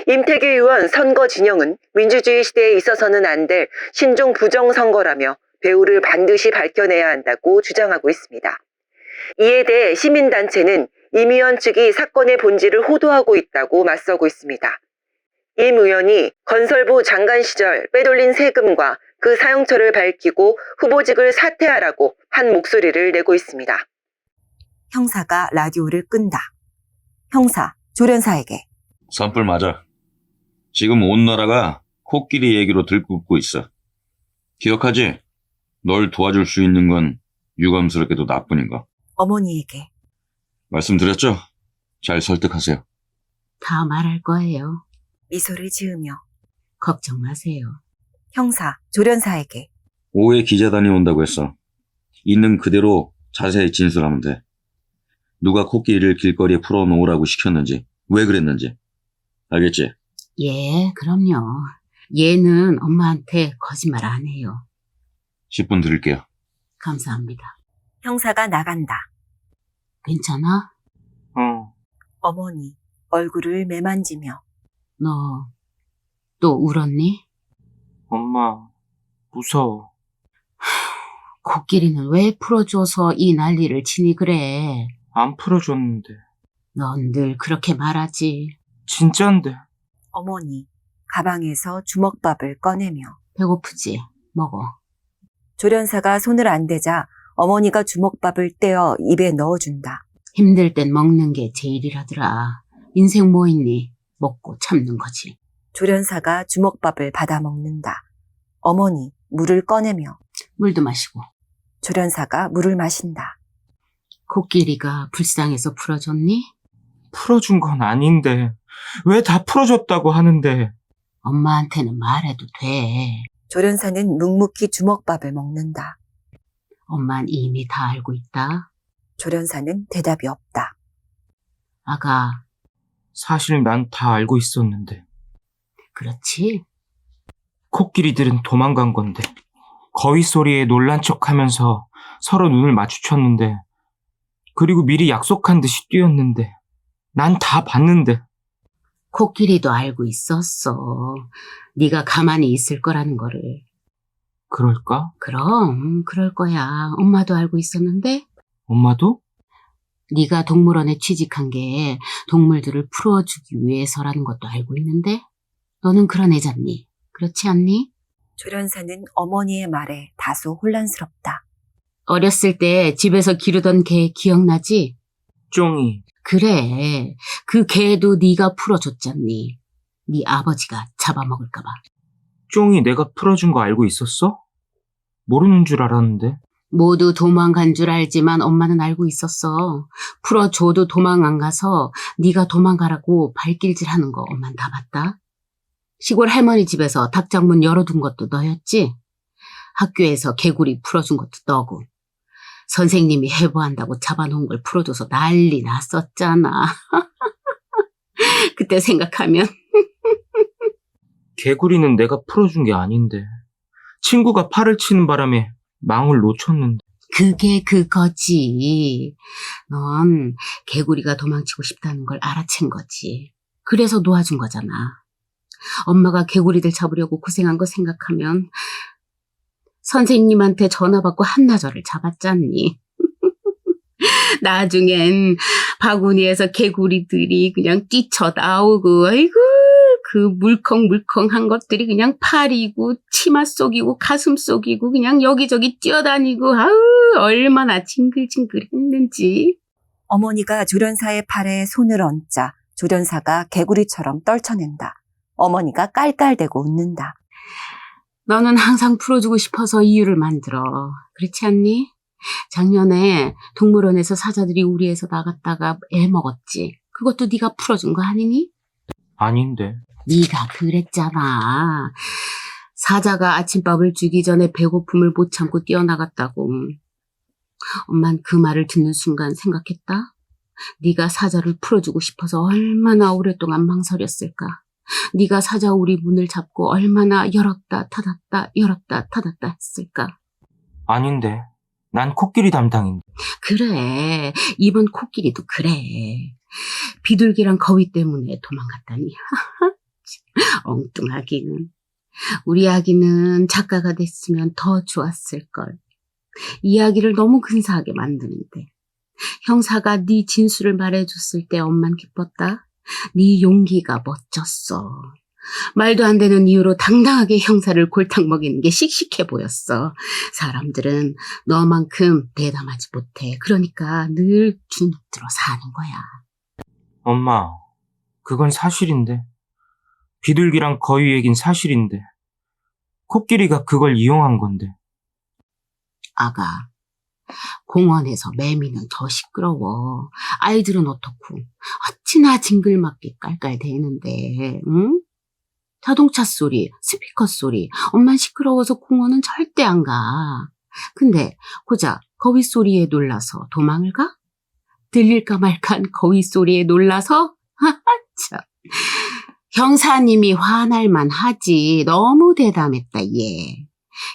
임태규 의원 선거 진영은 민주주의 시대에 있어서는 안 될 신종 부정 선거라며 배후를 반드시 밝혀내야 한다고 주장하고 있습니다. 이에 대해 시민단체는 임 의원 측이 사건의 본질을 호도하고 있다고 맞서고 있습니다. 임 의원이 건설부 장관 시절 빼돌린 세금과 그 사용처를 밝히고 후보직을 사퇴하라고 한 목소리를 내고 있습니다. 형사가 라디오를 끈다. 형사, 조련사에게. 산불 맞아. 지금 온 나라가 코끼리 얘기로 들끓고 있어. 기억하지? 널 도와줄 수 있는 건 유감스럽게도 나뿐인가? 어머니에게. 말씀드렸죠? 잘 설득하세요. 다 말할 거예요. 미소를 지으며. 걱정 마세요. 형사, 조련사에게. 오후에 기자단이 온다고 했어. 있는 그대로 자세히 진술하면 돼. 누가 코끼리를 길거리에 풀어놓으라고 시켰는지, 왜 그랬는지. 알겠지? 예, 그럼요. 얘는 엄마한테 거짓말 안 해요. 10분 드릴게요. 감사합니다. 형사가 나간다. 괜찮아? 어머니, 얼굴을 매만지며. 너 또 울었니? 엄마, 무서워. 코끼리는 왜 풀어줘서 이 난리를 치니 그래? 안 풀어줬는데. 넌 늘 그렇게 말하지. 진짠데. 어머니, 가방에서 주먹밥을 꺼내며. 배고프지? 먹어. 조련사가 손을 안 대자 어머니가 주먹밥을 떼어 입에 넣어준다. 힘들 땐 먹는 게 제일이라더라. 인생 뭐 있니? 먹고 참는 거지. 조련사가 주먹밥을 받아 먹는다. 어머니, 물을 꺼내며. 물도 마시고. 조련사가 물을 마신다. 코끼리가 불쌍해서 풀어줬니? 풀어준 건 아닌데. 왜 다 풀어줬다고 하는데. 엄마한테는 말해도 돼. 조련사는 묵묵히 주먹밥을 먹는다. 엄만 이미 다 알고 있다. 조련사는 대답이 없다. 아가, 사실 난 다 알고 있었는데. 그렇지? 코끼리들은 도망간 건데. 거위 소리에 놀란 척하면서 서로 눈을 마주쳤는데. 그리고 미리 약속한 듯이 뛰었는데. 난 다 봤는데. 코끼리도 알고 있었어. 네가 가만히 있을 거라는 거를. 그럴까? 그럼 그럴 거야. 엄마도 알고 있었는데 엄마도? 네가 동물원에 취직한 게 동물들을 풀어주기 위해서라는 것도 알고 있는데 너는 그런 애잖니. 그렇지 않니? 조련사는 어머니의 말에 다소 혼란스럽다. 어렸을 때 집에서 기르던 개 기억나지? 쫑이. 그래. 그 개도 네가 풀어줬잖니. 네 아버지가 잡아먹을까 봐. 쫑이 내가 풀어준 거 알고 있었어? 모르는 줄 알았는데. 모두 도망간 줄 알지만 엄마는 알고 있었어. 풀어줘도 도망 안 가서 네가 도망가라고 발길질하는 거 엄만 다 봤다. 시골 할머니 집에서 닭장문 열어둔 것도 너였지? 학교에서 개구리 풀어준 것도 너고. 선생님이 해부한다고 잡아놓은 걸 풀어줘서 난리 났었잖아. 그때 생각하면 개구리는 내가 풀어준 게 아닌데. 친구가 팔을 치는 바람에 망을 놓쳤는데. 그게 그거지. 넌 개구리가 도망치고 싶다는 걸 알아챈 거지. 그래서 놓아준 거잖아. 엄마가 개구리들 잡으려고 고생한 거 생각하면 선생님한테 전화 받고 한나절을 잡았잖니. 나중엔 바구니에서 개구리들이 그냥 뛰쳐나오고 아이고 그 물컹물컹한 것들이 그냥 팔이고 치마 속이고 가슴 속이고 그냥 여기저기 뛰어다니고 아우 얼마나 징글징글했는지. 어머니가 조련사의 팔에 손을 얹자 조련사가 개구리처럼 떨쳐낸다. 어머니가 깔깔대고 웃는다. 너는 항상 풀어주고 싶어서 이유를 만들어. 그렇지 않니? 작년에 동물원에서 사자들이 우리에서 나갔다가 애 먹었지. 그것도 네가 풀어준 거 아니니? 아닌데. 네가 그랬잖아. 사자가 아침밥을 주기 전에 배고픔을 못 참고 뛰어나갔다고. 엄만 그 말을 듣는 순간 생각했다. 네가 사자를 풀어주고 싶어서 얼마나 오랫동안 망설였을까. 네가 사자우리 문을 잡고 얼마나 열었다 닫았다 열었다 닫았다 했을까. 아닌데. 난 코끼리 담당인데. 그래. 이번 코끼리도 그래. 비둘기랑 거위 때문에 도망갔다니. 엉뚱하기는. 우리 아기는 작가가 됐으면 더 좋았을걸. 이야기를 너무 근사하게 만드는데. 형사가 네 진술을 말해줬을 때 엄만 기뻤다. 네 용기가 멋졌어. 말도 안 되는 이유로 당당하게 형사를 골탕 먹이는 게 씩씩해 보였어. 사람들은 너만큼 대담하지 못해. 그러니까 늘 주눅들어 사는 거야. 엄마, 그건 사실인데. 비둘기랑 거위 얘긴 사실인데. 코끼리가 그걸 이용한 건데. 아가, 공원에서 매미는 더 시끄러워. 아이들은 어떻고 어찌나 징글맞게 깔깔대는데, 응? 자동차 소리, 스피커 소리, 엄만 시끄러워서 공원은 절대 안 가. 근데 고작 거위 소리에 놀라서 도망을 가? 들릴까 말까한 거위 소리에 놀라서? 참. 형사님이 화날만 하지. 너무 대담했다, 얘.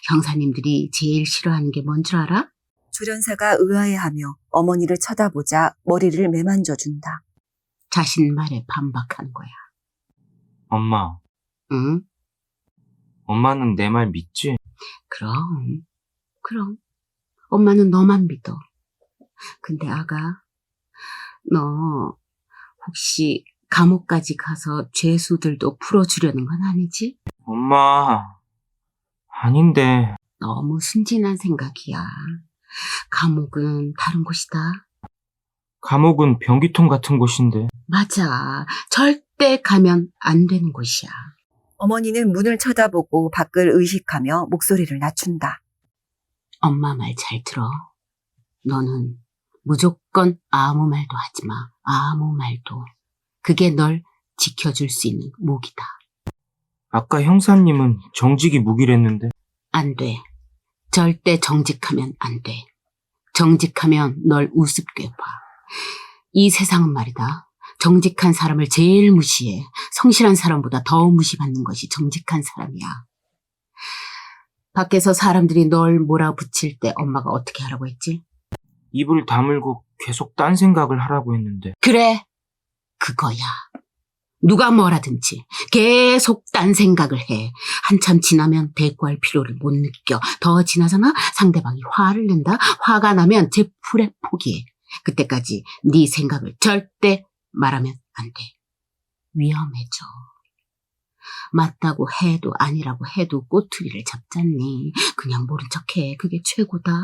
형사님들이 제일 싫어하는 게 뭔 줄 알아? 조련사가 의아해하며 어머니를 쳐다보자 머리를 매만져준다. 자신 말에 반박하는 거야. 엄마, 응? 엄마는 내 말 믿지? 그럼. 엄마는 너만 믿어. 근데 아가, 너 혹시 감옥까지 가서 죄수들도 풀어주려는 건 아니지? 엄마, 아닌데. 너무 순진한 생각이야. 감옥은 다른 곳이다. 감옥은 변기통 같은 곳인데. 맞아. 절대 가면 안 되는 곳이야. 어머니는 문을 쳐다보고 밖을 의식하며 목소리를 낮춘다. 엄마 말 잘 들어. 너는 무조건 아무 말도 하지 마. 아무 말도. 그게 널 지켜줄 수 있는 무기다. 아까 형사님은 정직이 무기랬는데. 안 돼. 절대 정직하면 안 돼. 정직하면 널 우습게 봐. 이 세상은 말이다. 정직한 사람을 제일 무시해. 성실한 사람보다 더 무시받는 것이 정직한 사람이야. 밖에서 사람들이 널 몰아붙일 때 엄마가 어떻게 하라고 했지? 입을 다물고 계속 딴 생각을 하라고 했는데. 그래, 그거야. 누가 뭐라든지 계속 딴 생각을 해. 한참 지나면 대꾸할 필요를 못 느껴. 더 지나잖아? 상대방이 화를 낸다? 화가 나면 제풀에 포기해. 그때까지 네 생각을 절대 말하면 안 돼. 위험해져. 맞다고 해도 아니라고 해도 꼬투리를 잡잖니. 그냥 모른 척해. 그게 최고다.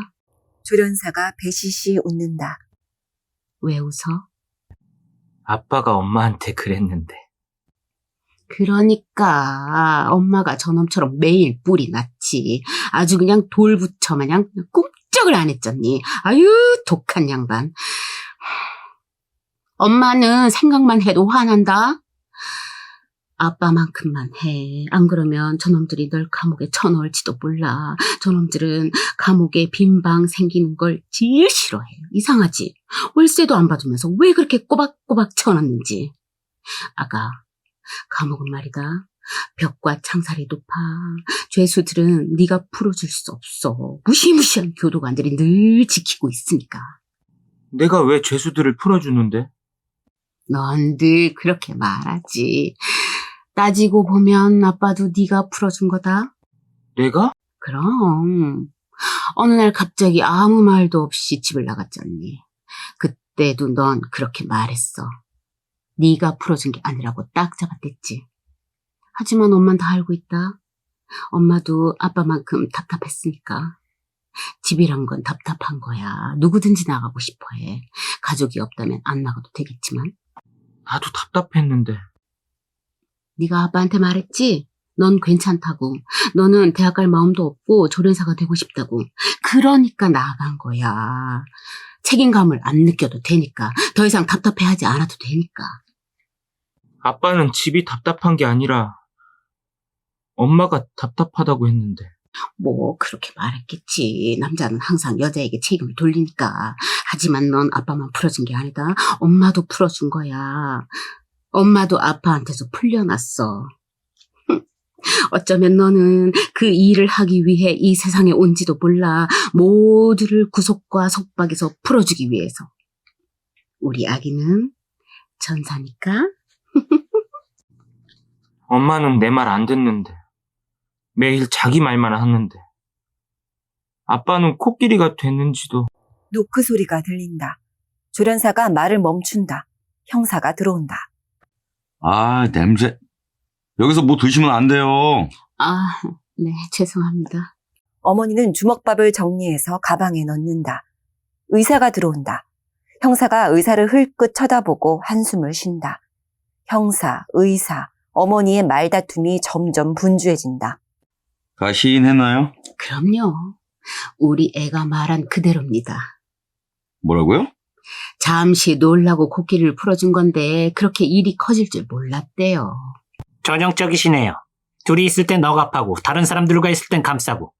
조련사가 배시시 웃는다. 왜 웃어? 아빠가 엄마한테 그랬는데. 그러니까 엄마가 저놈처럼 매일 뿔이 났지. 아주 그냥 돌부처 마냥 꼼짝을 안 했잖니. 아유, 독한 양반. 엄마는 생각만 해도 화난다. 아빠만큼만 해. 안 그러면 저놈들이 널 감옥에 쳐넣을지도 몰라. 저놈들은 감옥에 빈 방 생기는 걸 제일 싫어해. 이상하지? 월세도 안 받으면서 왜 그렇게 꼬박꼬박 쳐놨는지. 아가, 감옥은 말이다. 벽과 창살이 높아. 죄수들은 네가 풀어줄 수 없어. 무시무시한 교도관들이 늘 지키고 있으니까. 내가 왜 죄수들을 풀어주는데? 넌 늘 그렇게 말하지. 따지고 보면 아빠도 네가 풀어준 거다. 내가? 그럼 어느 날 갑자기 아무 말도 없이 집을 나갔잖니. 그때도 넌 그렇게 말했어. 네가 풀어준 게 아니라고 딱 잡아댔지. 하지만 엄만 다 알고 있다. 엄마도 아빠만큼 답답했으니까. 집이란 건 답답한 거야. 누구든지 나가고 싶어 해. 가족이 없다면 안 나가도 되겠지만. 나도 답답했는데. 네가 아빠한테 말했지? 넌 괜찮다고. 너는 대학 갈 마음도 없고 조련사가 되고 싶다고. 그러니까 나간 거야. 책임감을 안 느껴도 되니까. 더 이상 답답해하지 않아도 되니까. 아빠는 집이 답답한 게 아니라 엄마가 답답하다고 했는데. 뭐 그렇게 말했겠지. 남자는 항상 여자에게 책임을 돌리니까. 하지만 넌 아빠만 풀어준 게 아니다. 엄마도 풀어준 거야. 엄마도 아빠한테서 풀려났어. 어쩌면 너는 그 일을 하기 위해 이 세상에 온지도 몰라. 모두를 구속과 속박에서 풀어주기 위해서. 우리 아기는 전사니까. 엄마는 내 말 안 듣는데. 매일 자기 말만 하는데. 아빠는 코끼리가 됐는지도. 노크 소리가 들린다. 조련사가 말을 멈춘다. 형사가 들어온다. 아, 냄새. 여기서 뭐 드시면 안 돼요. 아, 네, 죄송합니다. 어머니는 주먹밥을 정리해서 가방에 넣는다. 의사가 들어온다. 형사가 의사를 흘끗 쳐다보고 한숨을 쉰다. 형사, 의사, 어머니의 말다툼이 점점 분주해진다. 다 시인했나요? 그럼요. 우리 애가 말한 그대로입니다. 뭐라고요? 잠시 놀라고 코끼리를 풀어준 건데 그렇게 일이 커질 줄 몰랐대요. 전형적이시네요. 둘이 있을 땐 억압하고 다른 사람들과 있을 땐 감싸고.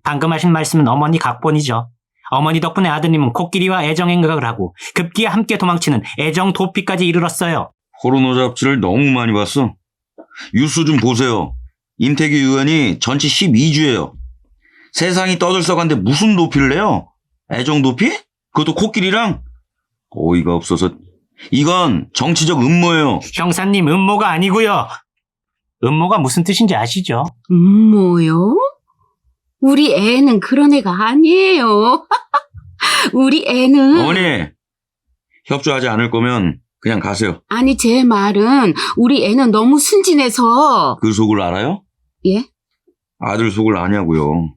방금 하신 말씀은 어머니 각본이죠. 어머니 덕분에 아드님은 코끼리와 애정행각을 하고 급기야 함께 도망치는 애정 도피까지 이르렀어요. 포르노 잡지를 너무 많이 봤어. 뉴스 좀 보세요. 임태기 의원이 전치 12주예요. 세상이 떠들썩한데 무슨 도피를 해요? 애정 도피? 그것도 코끼리랑? 어이가 없어서. 이건 정치적 음모예요. 형사님, 음모가 아니고요. 음모가 무슨 뜻인지 아시죠? 뭐요? 우리 애는 그런 애가 아니에요. 우리 애는 어머니, 협조하지 않을 거면 그냥 가세요. 아니 제 말은 우리 애는 너무 순진해서 그 속을 알아요? 예? 아들 속을 아냐고요.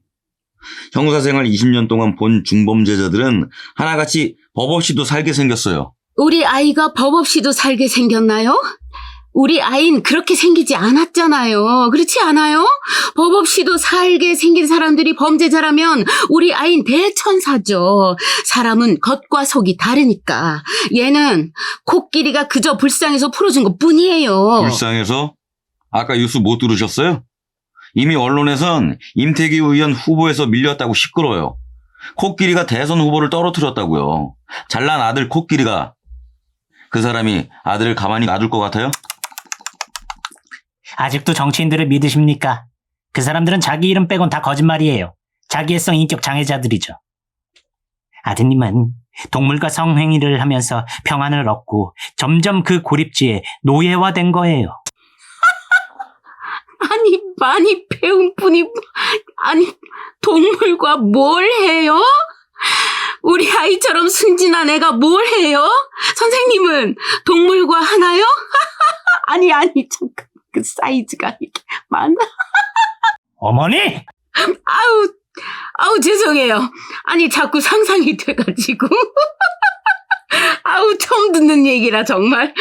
형사생활 20년 동안 본 중범죄자들은 하나같이 법 없이도 살게 생겼어요. 우리 아이가 법 없이도 살게 생겼나요? 우리 아이는 그렇게 생기지 않았잖아요. 그렇지 않아요? 법 없이도 살게 생긴 사람들이 범죄자라면 우리 아이는 대천사죠. 사람은 겉과 속이 다르니까. 얘는 코끼리가 그저 불쌍해서 풀어준 것 뿐이에요. 불쌍해서? 아까 뉴스 못 들으셨어요? 이미 언론에선 임태기 의원 후보에서 밀렸다고 시끄러워요. 코끼리가 대선 후보를 떨어뜨렸다고요. 잘난 아들 코끼리가. 그 사람이 아들을 가만히 놔둘 것 같아요? 아직도 정치인들을 믿으십니까? 그 사람들은 자기 이름 빼곤 다 거짓말이에요. 자기애성 인격 장애자들이죠. 아드님은 동물과 성행위를 하면서 평안을 얻고 점점 그 고립지에 노예화된 거예요. 아니 많이 배운 분이 아니 동물과 뭘 해요? 우리 아이처럼 순진한 애가 뭘 해요? 선생님은 동물과 하나요? 아니 잠깐 그 사이즈가 이렇게 많아. 어머니! 아우 죄송해요. 아니 자꾸 상상이 돼가지고. 아우 처음 듣는 얘기라 정말.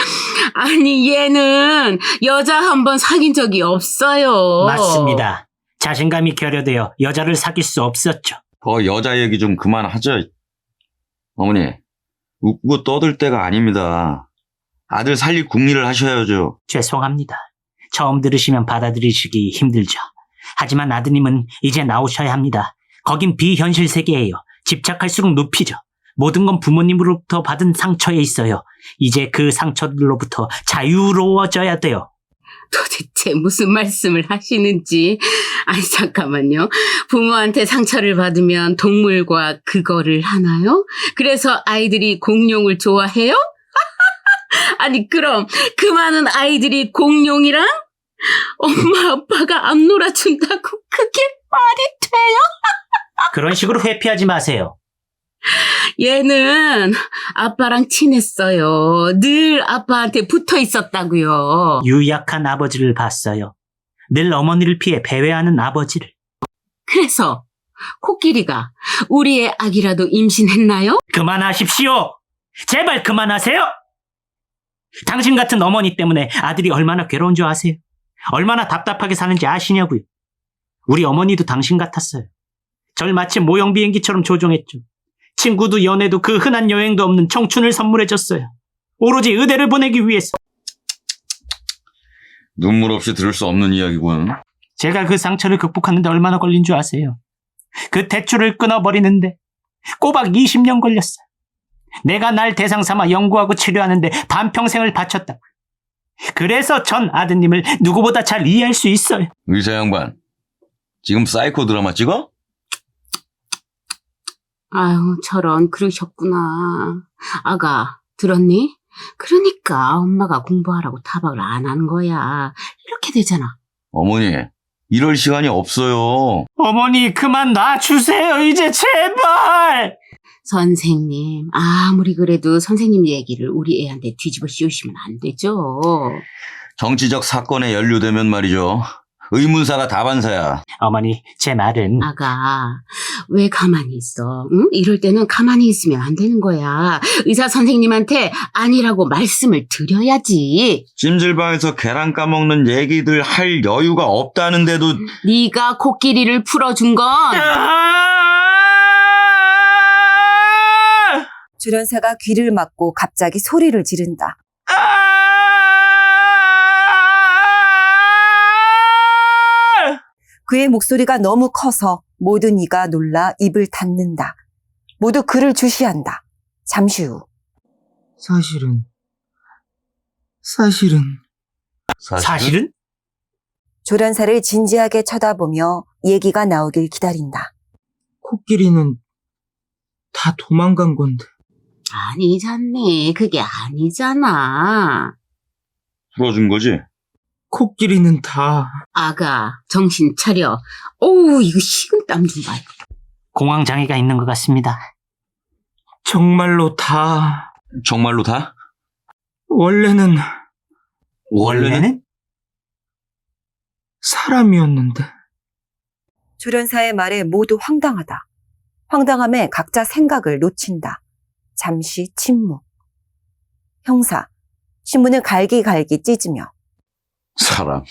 아니 얘는 여자 한 번 사귄 적이 없어요. 맞습니다. 자신감이 결여되어 여자를 사귈 수 없었죠. 더 여자 얘기 좀 그만하죠. 어머니, 웃고 떠들 때가 아닙니다. 아들 살릴 궁리를 하셔야죠. 죄송합니다. 처음 들으시면 받아들이시기 힘들죠. 하지만 아드님은 이제 나오셔야 합니다. 거긴 비현실 세계예요. 집착할수록 눕히죠. 모든 건 부모님으로부터 받은 상처에 있어요. 이제 그 상처들로부터 자유로워져야 돼요. 도대체 무슨 말씀을 하시는지. 아니 잠깐만요. 부모한테 상처를 받으면 동물과 그거를 하나요? 그래서 아이들이 공룡을 좋아해요? 아니 그럼 그 많은 아이들이 공룡이랑 엄마 아빠가 안 놀아준다고 그게 말이 돼요? 그런 식으로 회피하지 마세요. 얘는 아빠랑 친했어요. 늘 아빠한테 붙어 있었다고요. 유약한 아버지를 봤어요. 늘 어머니를 피해 배회하는 아버지를. 그래서 코끼리가 우리의 아기라도 임신했나요? 그만하십시오. 제발 그만하세요. 당신 같은 어머니 때문에 아들이 얼마나 괴로운 줄 아세요? 얼마나 답답하게 사는지 아시냐고요. 우리 어머니도 당신 같았어요. 절 마치 모형 비행기처럼 조종했죠. 친구도 연애도 그 흔한 여행도 없는 청춘을 선물해줬어요. 오로지 의대를 보내기 위해서. 눈물 없이 들을 수 없는 이야기군. 제가 그 상처를 극복하는데 얼마나 걸린 줄 아세요? 그 대추를 끊어버리는데 꼬박 20년 걸렸어요. 내가 날 대상 삼아 연구하고 치료하는데 반평생을 바쳤다고요. 그래서 전 아드님을 누구보다 잘 이해할 수 있어요. 의사 양반, 지금 사이코 드라마 찍어? 아유 저런 그러셨구나. 아가 들었니? 그러니까 엄마가 공부하라고 타박을 안 하는 거야. 이렇게 되잖아. 어머니, 이럴 시간이 없어요. 어머니 그만 놔주세요 이제 제발. 선생님 아무리 그래도 선생님 얘기를 우리 애한테 뒤집어 씌우시면 안 되죠. 정치적 사건에 연루되면 말이죠. 의문사가 다반사야. 어머니 제 말은 아가 왜 가만히 있어? 응? 이럴 때는 가만히 있으면 안 되는 거야. 의사 선생님한테 아니라고 말씀을 드려야지. 찜질방에서 계란 까먹는 얘기들 할 여유가 없다는데도 네가 코끼리를 풀어준 건 조련사가 귀를 막고 갑자기 소리를 지른다. 그의 목소리가 너무 커서 모든 이가 놀라 입을 닫는다. 모두 그를 주시한다. 잠시 후 사실은? 조련사를 진지하게 쳐다보며 얘기가 나오길 기다린다. 코끼리는 다 도망간 건데. 아니잖니. 그게 아니잖아. 풀어준 거지? 코끼리는 다. 아가, 정신 차려. 어우, 이거 식은땀 좀 봐요. 공황장애가 있는 것 같습니다. 정말로 다. 정말로 다? 원래는 원래는? 사람이었는데. 조련사의 말에 모두 황당하다. 황당함에 각자 생각을 놓친다. 잠시 침묵. 형사, 신문을 갈기갈기 찢으며 사람.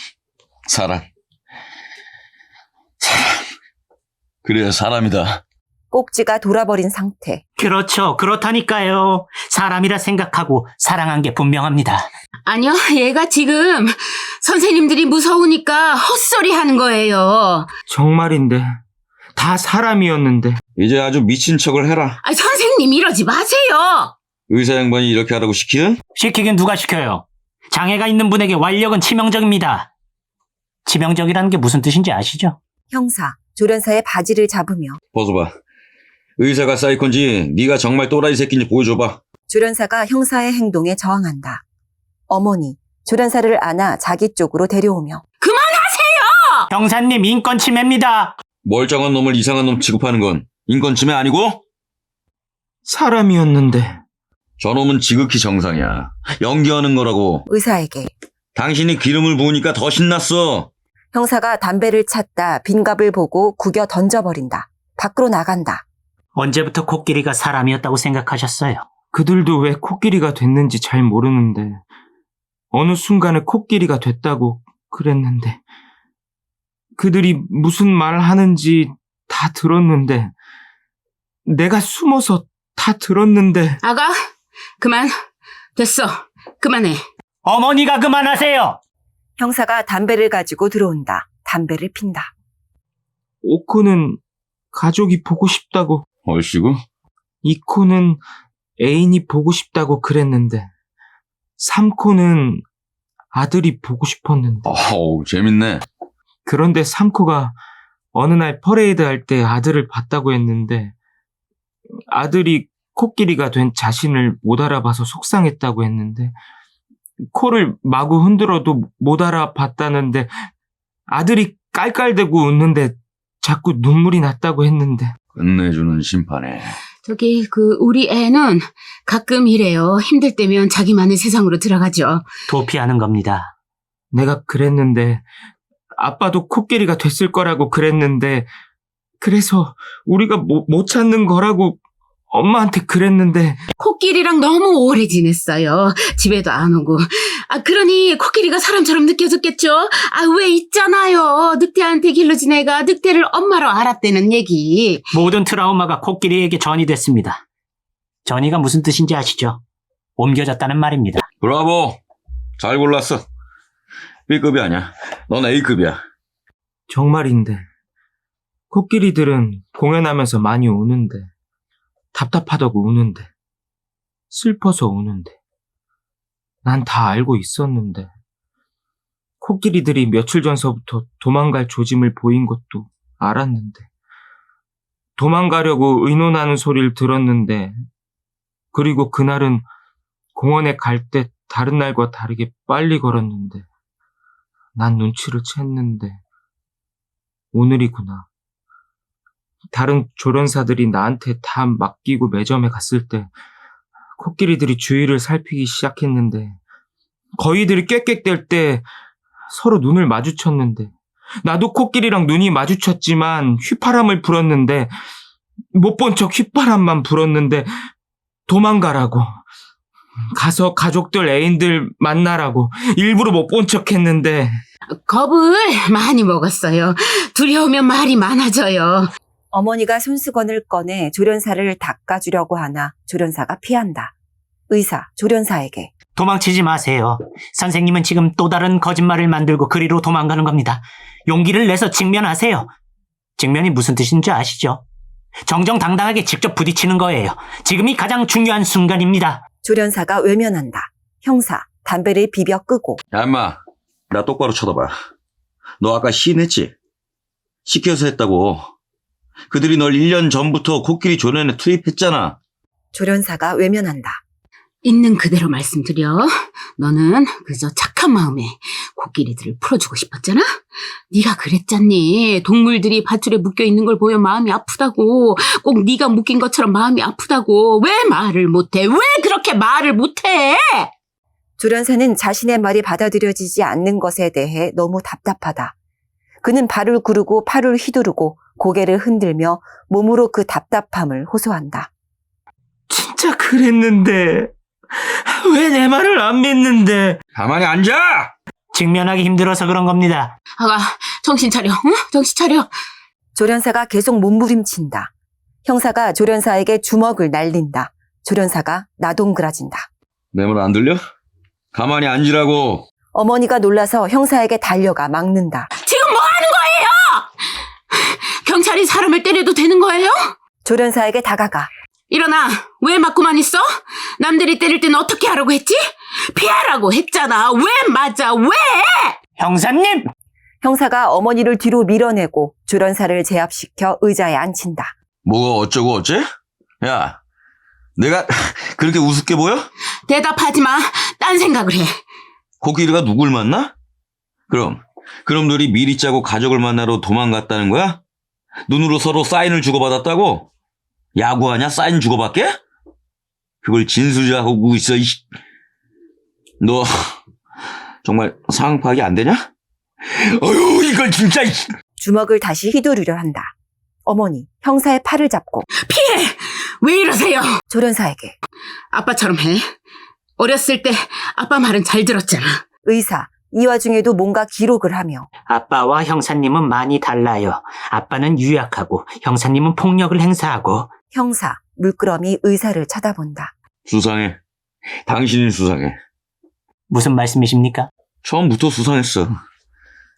그래, 사람이다. 꼭지가 돌아버린 상태. 그렇죠. 그렇다니까요. 사람이라 생각하고 사랑한 게 분명합니다. 아니요, 얘가 지금 선생님들이 무서우니까 헛소리 하는 거예요. 정말인데. 다 사람이었는데. 이제 아주 미친 척을 해라. 아, 선생님 이러지 마세요. 의사 양반이 이렇게 하라고 시키는? 시키긴 누가 시켜요. 장애가 있는 분에게 완력은 치명적입니다. 치명적이라는 게 무슨 뜻인지 아시죠? 형사, 조련사의 바지를 잡으며 벗어봐. 의사가 사이콘지 네가 정말 또라이 새끼인지 보여줘봐. 조련사가 형사의 행동에 저항한다. 어머니, 조련사를 안아 자기 쪽으로 데려오며 형사님, 인권 침해입니다. 멀쩡한 놈을 이상한 놈 취급하는 건 인권 침해 아니고? 사람이었는데. 저놈은 지극히 정상이야. 연기하는 거라고. 의사에게 당신이 기름을 부으니까 더 신났어. 형사가 담배를 찾다 빈갑을 보고 구겨 던져버린다. 밖으로 나간다. 언제부터 코끼리가 사람이었다고 생각하셨어요? 그들도 왜 코끼리가 됐는지 잘 모르는데 어느 순간에 코끼리가 됐다고 그랬는데 그들이 무슨 말 하는지 다 들었는데 내가 숨어서 다 들었는데 아가, 그만. 됐어. 그만해. 어머니가 그만하세요. 형사가 담배를 가지고 들어온다. 담배를 핀다. 오코는 가족이 보고 싶다고, 얼씨구? 이코는 애인이 보고 싶다고 그랬는데 3코는 아들이 보고 싶었는데 어우, 재밌네. 그런데 3코가 어느 날 퍼레이드 할 때 아들을 봤다고 했는데 아들이 코끼리가 된 자신을 못 알아봐서 속상했다고 했는데 코를 마구 흔들어도 못 알아봤다는데 아들이 깔깔대고 웃는데 자꾸 눈물이 났다고 했는데 끝내주는 심판에. 저기, 우리 애는 가끔 이래요. 힘들 때면 자기만의 세상으로 들어가죠. 도피하는 겁니다. 내가 그랬는데 아빠도 코끼리가 됐을 거라고 그랬는데 그래서 우리가 못 찾는 거라고 엄마한테 그랬는데 코끼리랑 너무 오래 지냈어요. 집에도 안 오고. 아, 그러니 코끼리가 사람처럼 느껴졌겠죠? 아, 왜 있잖아요. 늑대한테 길러진 애가 늑대를 엄마로 알았다는 얘기. 모든 트라우마가 코끼리에게 전이됐습니다. 전이가 무슨 뜻인지 아시죠? 옮겨졌다는 말입니다. 브라보! 잘 골랐어. B급이 아니야. 넌 A급이야. 정말인데 코끼리들은 공연하면서 많이 우는데 답답하다고 우는데 슬퍼서 우는데 난 다 알고 있었는데 코끼리들이 며칠 전서부터 도망갈 조짐을 보인 것도 알았는데 도망가려고 의논하는 소리를 들었는데 그리고 그날은 공원에 갈 때 다른 날과 다르게 빨리 걸었는데 난 눈치를 챘는데 오늘이구나. 다른 조련사들이 나한테 다 맡기고 매점에 갔을 때 코끼리들이 주위를 살피기 시작했는데 거위들이 꽥꽥댈 때 서로 눈을 마주쳤는데 나도 코끼리랑 눈이 마주쳤지만 휘파람을 불었는데 못 본 척 휘파람만 불었는데 도망가라고 가서 가족들 애인들 만나라고 일부러 못 본 척 했는데 겁을 많이 먹었어요. 두려우면 말이 많아져요. 어머니가 손수건을 꺼내 조련사를 닦아주려고 하나 조련사가 피한다. 의사, 조련사에게. 도망치지 마세요. 선생님은 지금 또 다른 거짓말을 만들고 그리로 도망가는 겁니다. 용기를 내서 직면하세요. 직면이 무슨 뜻인지 아시죠? 정정당당하게 직접 부딪히는 거예요. 지금이 가장 중요한 순간입니다. 조련사가 외면한다. 형사, 담배를 비벼 끄고. 야, 인마. 나 똑바로 쳐다봐. 너 아까 시인했지? 시켜서 했다고. 그들이 널 1년 전부터 코끼리 조련에 투입했잖아. 조련사가 외면한다. 있는 그대로 말씀드려. 너는 그저 착한 마음에 코끼리들을 풀어주고 싶었잖아? 네가 그랬잖니. 동물들이 밧줄에 묶여있는 걸 보여 마음이 아프다고. 꼭 네가 묶인 것처럼 마음이 아프다고. 왜 말을 못해? 왜 그렇게 말을 못해? 조련사는 자신의 말이 받아들여지지 않는 것에 대해 너무 답답하다. 그는 발을 구르고 팔을 휘두르고 고개를 흔들며 몸으로 그 답답함을 호소한다. 진짜 그랬는데. 왜 내 말을 안 믿는데? 가만히 앉아! 직면하기 힘들어서 그런 겁니다. 아가, 정신 차려. 응? 정신 차려. 조련사가 계속 몸부림친다. 형사가 조련사에게 주먹을 날린다. 조련사가 나동그라진다. 내 말 안 들려? 가만히 앉으라고. 어머니가 놀라서 형사에게 달려가 막는다. 지금 뭐 하는 거예요? 경찰이 사람을 때려도 되는 거예요? 조련사에게 다가가. 일어나. 왜 맞고만 있어? 남들이 때릴 때는 어떻게 하라고 했지? 피하라고 했잖아. 왜 맞아? 왜? 형사님! 형사가 어머니를 뒤로 밀어내고 조련사를 제압시켜 의자에 앉힌다. 뭐가 어쩌고 어째? 야, 내가 그렇게 우습게 보여? 대답하지 마. 딴 생각을 해. 코끼리가 누굴 만나? 그럼 그놈들이 미리 짜고 가족을 만나러 도망갔다는 거야? 눈으로 서로 사인을 주고받았다고? 야구하냐? 사인 주고받게? 그걸 진술하고 있어. 너 정말 상황 파악이 안 되냐? 어휴, 이걸 진짜. 주먹을 다시 휘두르려 한다. 어머니, 형사의 팔을 잡고. 피해! 왜 이러세요? 조련사에게. 아빠처럼 해. 어렸을 때 아빠 말은 잘 들었잖아. 의사, 이 와중에도 뭔가 기록을 하며. 아빠와 형사님은 많이 달라요. 아빠는 유약하고 형사님은 폭력을 행사하고. 형사, 물끄러미 의사를 쳐다본다. 수상해. 당신이 수상해. 무슨 말씀이십니까? 처음부터 수상했어.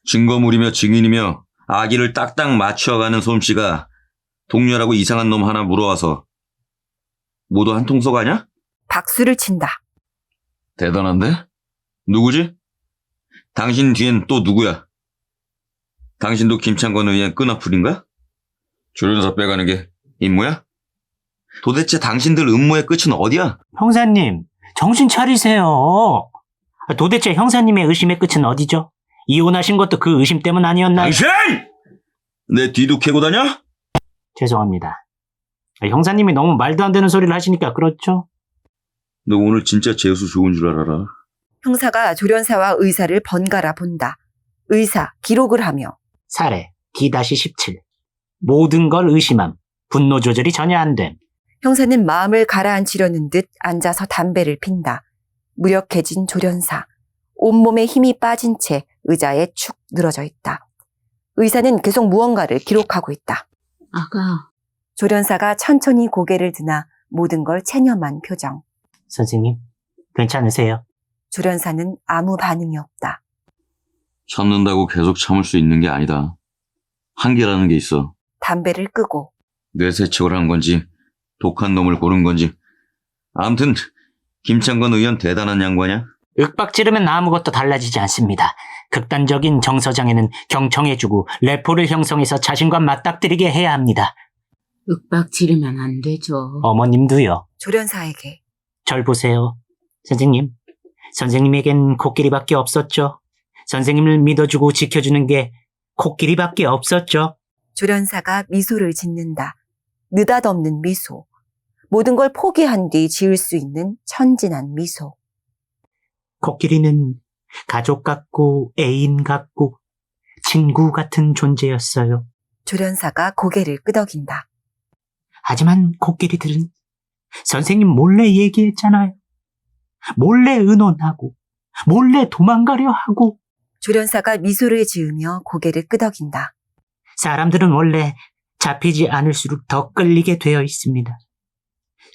증거물이며 증인이며 아기를 딱딱 맞춰가는 솜씨가 동료라고 이상한 놈 하나 물어와서 모두 한 통속 아냐? 박수를 친다. 대단한데? 누구지? 당신 뒤엔 또 누구야? 당신도 김창건 의원 끈앞풀인가? 조련사 빼가는 게 임무야? 도대체 당신들 음모의 끝은 어디야? 형사님, 정신 차리세요. 도대체 형사님의 의심의 끝은 어디죠? 이혼하신 것도 그 의심 때문 아니었나요? 당신! 내 뒤도 캐고 다녀? 죄송합니다. 형사님이 너무 말도 안 되는 소리를 하시니까 그렇죠? 너 오늘 진짜 재수 좋은 줄 알아라. 형사가 조련사와 의사를 번갈아 본다. 의사, 기록을 하며. 사례, D-17. 모든 걸 의심함. 분노 조절이 전혀 안 됨. 형사는 마음을 가라앉히려는 듯 앉아서 담배를 핀다. 무력해진 조련사. 온몸에 힘이 빠진 채 의자에 축 늘어져 있다. 의사는 계속 무언가를 기록하고 있다. 아가, 조련사가 천천히 고개를 드나 모든 걸 체념한 표정. 선생님, 괜찮으세요? 조련사는 아무 반응이 없다. 참는다고 계속 참을 수 있는 게 아니다. 한계라는 게 있어. 담배를 끄고. 뇌세척을 한 건지 독한 놈을 고른 건지. 아무튼 김창건 의원 대단한 양반이야. 윽박 지르면 아무것도 달라지지 않습니다. 극단적인 정서장애는 경청해주고 레포를 형성해서 자신과 맞닥뜨리게 해야 합니다. 윽박 지르면 안 되죠. 어머님도요. 조련사에게. 절 보세요. 선생님, 선생님에겐 코끼리밖에 없었죠. 선생님을 믿어주고 지켜주는 게 코끼리밖에 없었죠. 조련사가 미소를 짓는다. 느닷없는 미소. 모든 걸 포기한 뒤 지을 수 있는 천진한 미소. 코끼리는 가족 같고 애인 같고 친구 같은 존재였어요. 조련사가 고개를 끄덕인다. 하지만 코끼리들은 선생님 몰래 얘기했잖아요. 몰래 의논하고 몰래 도망가려 하고. 조련사가 미소를 지으며 고개를 끄덕인다. 사람들은 원래 잡히지 않을수록 더 끌리게 되어 있습니다.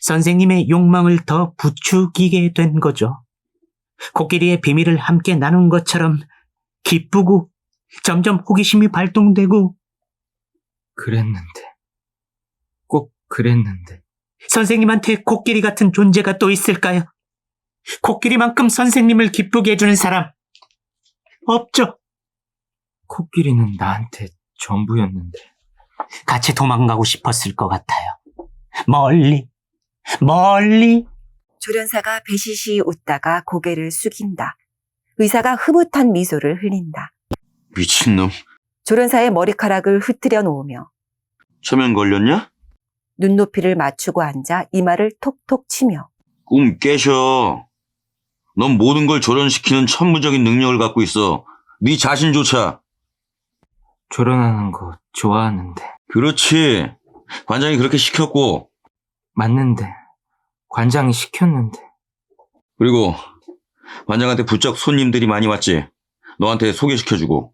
선생님의 욕망을 더 부추기게 된 거죠. 코끼리의 비밀을 함께 나눈 것처럼 기쁘고 점점 호기심이 발동되고 그랬는데. 꼭 그랬는데. 선생님한테 코끼리 같은 존재가 또 있을까요? 코끼리만큼 선생님을 기쁘게 해주는 사람 없죠. 코끼리는 나한테 전부였는데. 같이 도망가고 싶었을 것 같아요. 멀리, 멀리. 조련사가 배시시 웃다가 고개를 숙인다. 의사가 흐뭇한 미소를 흘린다. 미친놈. 조련사의 머리카락을 흐트려 놓으며 초면 걸렸냐? 눈높이를 맞추고 앉아 이마를 톡톡 치며 꿈 깨셔. 넌 모든 걸 조련시키는 천부적인 능력을 갖고 있어. 네 자신조차. 조련하는 거 좋아하는데. 그렇지. 관장이 그렇게 시켰고. 맞는데. 관장이 시켰는데. 그리고 관장한테 부쩍 손님들이 많이 왔지. 너한테 소개시켜주고.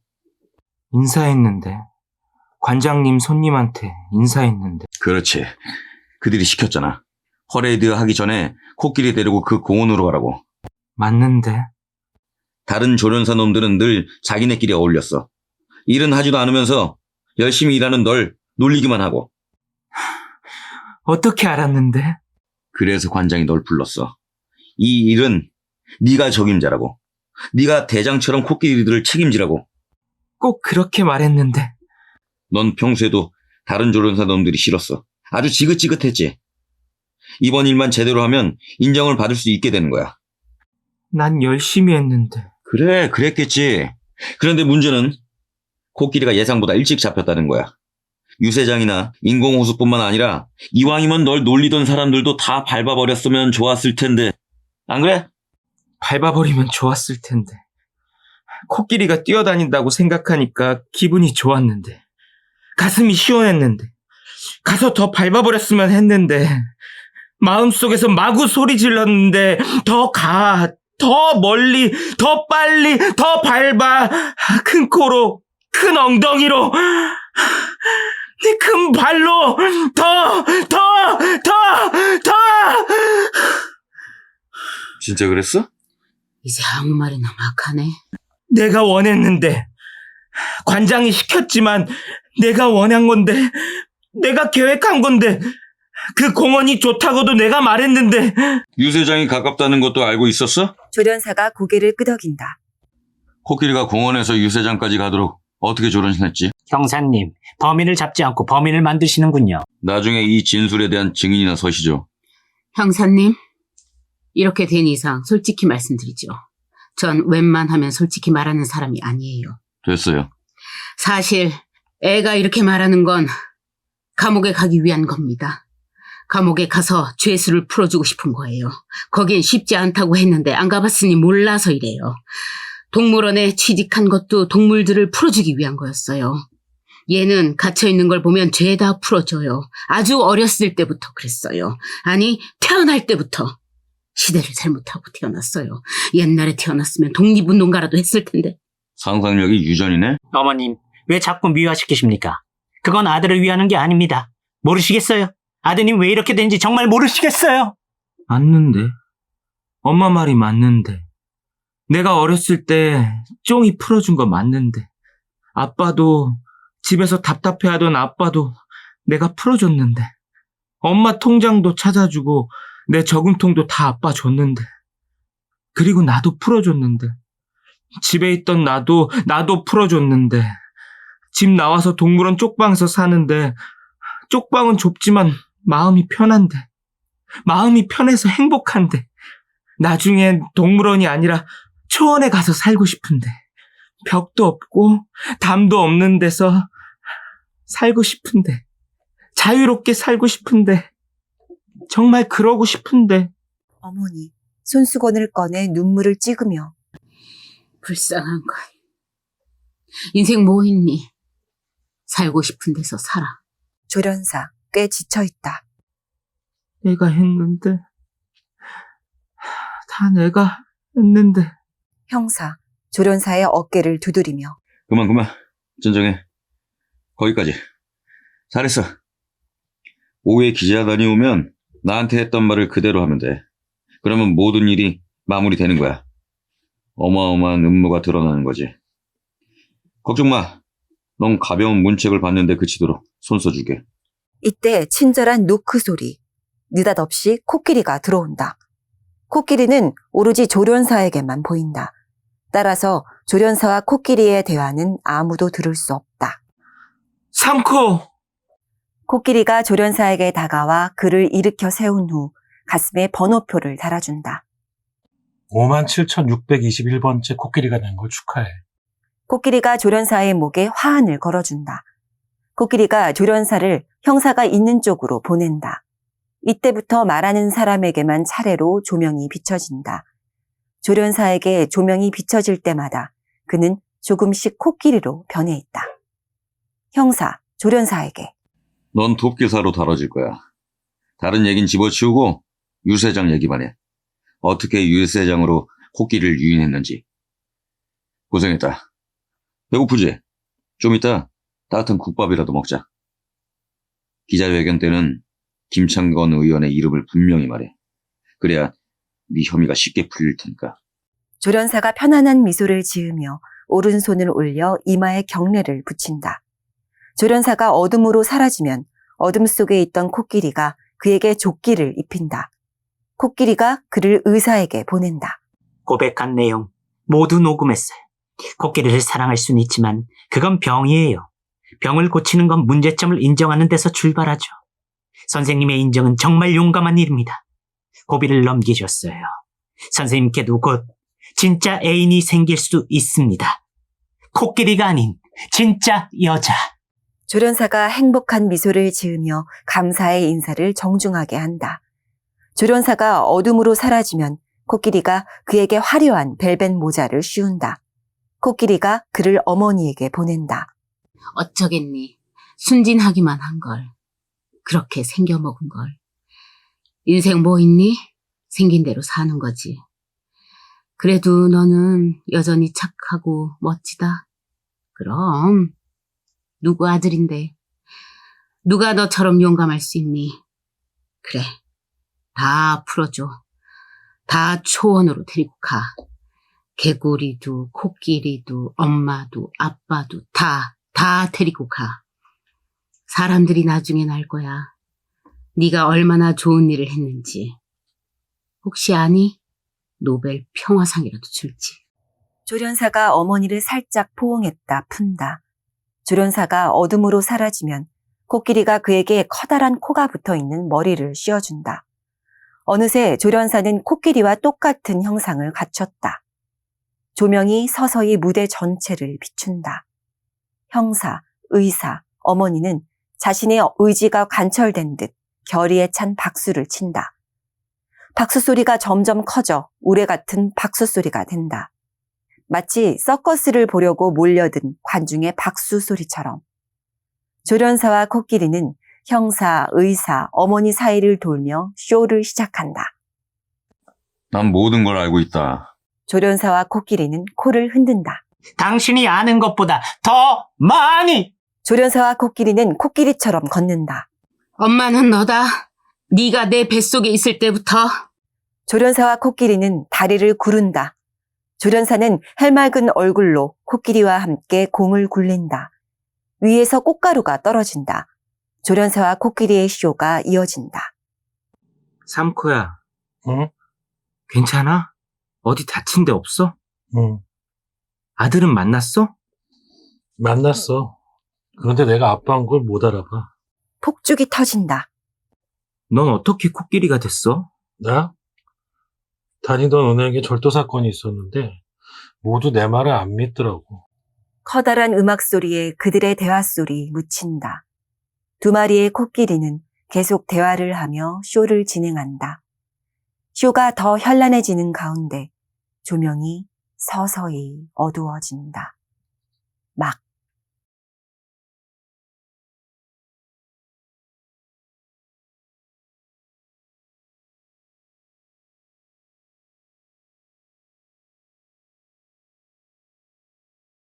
인사했는데. 관장님 손님한테 인사했는데. 그렇지. 그들이 시켰잖아. 퍼레이드 하기 전에 코끼리 데리고 그 공원으로 가라고. 맞는데. 다른 조련사 놈들은 늘 자기네끼리 어울렸어. 일은 하지도 않으면서 열심히 일하는 널 놀리기만 하고. 어떻게 알았는데? 그래서 관장이 널 불렀어. 이 일은 네가 적임자라고. 네가 대장처럼 코끼리들을 책임지라고. 꼭 그렇게 말했는데. 넌 평소에도 다른 조련사 놈들이 싫었어. 아주 지긋지긋했지. 이번 일만 제대로 하면 인정을 받을 수 있게 되는 거야. 난 열심히 했는데. 그래, 그랬겠지. 그런데 문제는 코끼리가 예상보다 일찍 잡혔다는 거야. 유세장이나 인공호수뿐만 아니라 이왕이면 널 놀리던 사람들도 다 밟아버렸으면 좋았을 텐데. 안 그래? 밟아버리면 좋았을 텐데. 코끼리가 뛰어다닌다고 생각하니까 기분이 좋았는데. 가슴이 시원했는데. 가서 더 밟아버렸으면 했는데. 마음속에서 마구 소리 질렀는데 더 가, 더 멀리, 더 빨리, 더 밟아. 큰 코로, 큰 엉덩이로, 네 큰 발로 더. 진짜 그랬어? 이제 아무 말이나 막 하네. 내가 원했는데 관장이 시켰지만 내가 원한 건데 내가 계획한 건데 그 공원이 좋다고도 내가 말했는데 유세장이 가깝다는 것도 알고 있었어? 조련사가 고개를 끄덕인다. 코끼리가 공원에서 유세장까지 가도록 어떻게 조련했지? 형사님, 범인을 잡지 않고 범인을 만드시는군요. 나중에 이 진술에 대한 증인이나 서시죠. 형사님, 이렇게 된 이상 솔직히 말씀드리죠. 전 웬만하면 솔직히 말하는 사람이 아니에요. 됐어요. 사실 애가 이렇게 말하는 건 감옥에 가기 위한 겁니다. 감옥에 가서 죄수를 풀어주고 싶은 거예요. 거긴 쉽지 않다고 했는데 안 가봤으니 몰라서 이래요. 동물원에 취직한 것도 동물들을 풀어주기 위한 거였어요. 얘는 갇혀있는 걸 보면 죄다 풀어줘요. 아주 어렸을 때부터 그랬어요. 아니, 태어날 때부터. 시대를 잘못하고 태어났어요. 옛날에 태어났으면 독립운동가라도 했을 텐데. 상상력이 유전이네? 어머님, 왜 자꾸 미화시키십니까? 그건 아들을 위하는 게 아닙니다. 모르시겠어요? 아드님 왜 이렇게 된지 정말 모르시겠어요? 맞는데 엄마 말이 맞는데 내가 어렸을 때 쫑이 풀어준 거 맞는데 아빠도 집에서 답답해하던 아빠도 내가 풀어줬는데 엄마 통장도 찾아주고 내 저금통도 다 아빠 줬는데 그리고 나도 풀어줬는데 집에 있던 나도 풀어줬는데 집 나와서 동물원 쪽방에서 사는데 쪽방은 좁지만 마음이 편한데 마음이 편해서 행복한데 나중엔 동물원이 아니라 초원에 가서 살고 싶은데 벽도 없고 담도 없는 데서 살고 싶은데 자유롭게 살고 싶은데 정말 그러고 싶은데 어머니, 손수건을 꺼내 눈물을 찍으며 불쌍한 건. 인생 뭐 있니? 살고 싶은 데서 살아. 조련사 꽤 지쳐있다. 내가 했는데 다 내가 했는데 형사, 조련사의 어깨를 두드리며 그만. 진정해. 거기까지. 잘했어. 오후에 기자단이 오면 나한테 했던 말을 그대로 하면 돼. 그러면 모든 일이 마무리되는 거야. 어마어마한 음모가 드러나는 거지. 걱정 마. 넌 가벼운 문책을 받는데 그치도록 손 써줄게. 이때 친절한 노크 소리. 느닷없이 코끼리가 들어온다. 코끼리는 오로지 조련사에게만 보인다. 따라서 조련사와 코끼리의 대화는 아무도 들을 수 없다. 삼코! 코끼리가 조련사에게 다가와 그를 일으켜 세운 후 가슴에 번호표를 달아준다. 57,621번째 코끼리가 된 걸 축하해. 코끼리가 조련사의 목에 화환을 걸어준다. 코끼리가 조련사를 형사가 있는 쪽으로 보낸다. 이때부터 말하는 사람에게만 차례로 조명이 비춰진다. 조련사에게 조명이 비춰질 때마다 그는 조금씩 코끼리로 변해 있다. 형사, 조련사에게. 넌 돕기사로 다뤄질 거야. 다른 얘긴 집어치우고 유세장 얘기만 해. 어떻게 유세장으로 코끼리를 유인했는지. 고생했다. 배고프지? 좀 이따 따뜻한 국밥이라도 먹자. 기자회견 때는 김창건 의원의 이름을 분명히 말해. 그래야 네 혐의가 쉽게 풀릴 테니까. 조련사가 편안한 미소를 지으며 오른손을 올려 이마에 경례를 붙인다. 조련사가 어둠으로 사라지면 어둠 속에 있던 코끼리가 그에게 조끼를 입힌다. 코끼리가 그를 의사에게 보낸다. 고백한 내용 모두 녹음했어요. 코끼리를 사랑할 수는 있지만 그건 병이에요. 병을 고치는 건 문제점을 인정하는 데서 출발하죠. 선생님의 인정은 정말 용감한 일입니다. 고비를 넘기셨어요. 선생님께도 곧 진짜 애인이 생길 수 있습니다. 코끼리가 아닌 진짜 여자. 조련사가 행복한 미소를 지으며 감사의 인사를 정중하게 한다. 조련사가 어둠으로 사라지면 코끼리가 그에게 화려한 벨벳 모자를 씌운다. 코끼리가 그를 어머니에게 보낸다. 어쩌겠니. 순진하기만 한 걸. 그렇게 생겨먹은 걸. 인생 뭐 있니? 생긴 대로 사는 거지. 그래도 너는 여전히 착하고 멋지다. 그럼 누구 아들인데 누가 너처럼 용감할 수 있니? 그래, 다 풀어줘. 다 초원으로 데리고 가. 개구리도 코끼리도 엄마도 아빠도 다 데리고 가. 사람들이 나중에 날 거야. 네가 얼마나 좋은 일을 했는지. 혹시 아니? 노벨 평화상이라도 줄지. 조련사가 어머니를 살짝 포옹했다 푼다. 조련사가 어둠으로 사라지면 코끼리가 그에게 커다란 코가 붙어있는 머리를 씌워준다. 어느새 조련사는 코끼리와 똑같은 형상을 갖췄다. 조명이 서서히 무대 전체를 비춘다. 형사, 의사, 어머니는 자신의 의지가 관철된 듯 결의에 찬 박수를 친다. 박수 소리가 점점 커져 우레 같은 박수 소리가 된다. 마치 서커스를 보려고 몰려든 관중의 박수 소리처럼. 조련사와 코끼리는 형사, 의사, 어머니 사이를 돌며 쇼를 시작한다. 난 모든 걸 알고 있다. 조련사와 코끼리는 코를 흔든다. 당신이 아는 것보다 더 많이! 조련사와 코끼리는 코끼리처럼 걷는다. 엄마는 너다. 네가 내 뱃속에 있을 때부터. 조련사와 코끼리는 다리를 구른다. 조련사는 해맑은 얼굴로 코끼리와 함께 공을 굴린다. 위에서 꽃가루가 떨어진다. 조련사와 코끼리의 쇼가 이어진다. 삼코야, 응? 괜찮아? 어디 다친 데 없어? 응. 아들은 만났어? 만났어. 그런데 내가 아빠인 걸 못 알아봐. 폭죽이 터진다. 넌 어떻게 코끼리가 됐어? 나? 다니던 은행에 절도 사건이 있었는데 모두 내 말을 안 믿더라고. 커다란 음악 소리에 그들의 대화 소리 묻힌다. 두 마리의 코끼리는 계속 대화를 하며 쇼를 진행한다. 쇼가 더 현란해지는 가운데 조명이 서서히 어두워진다. 막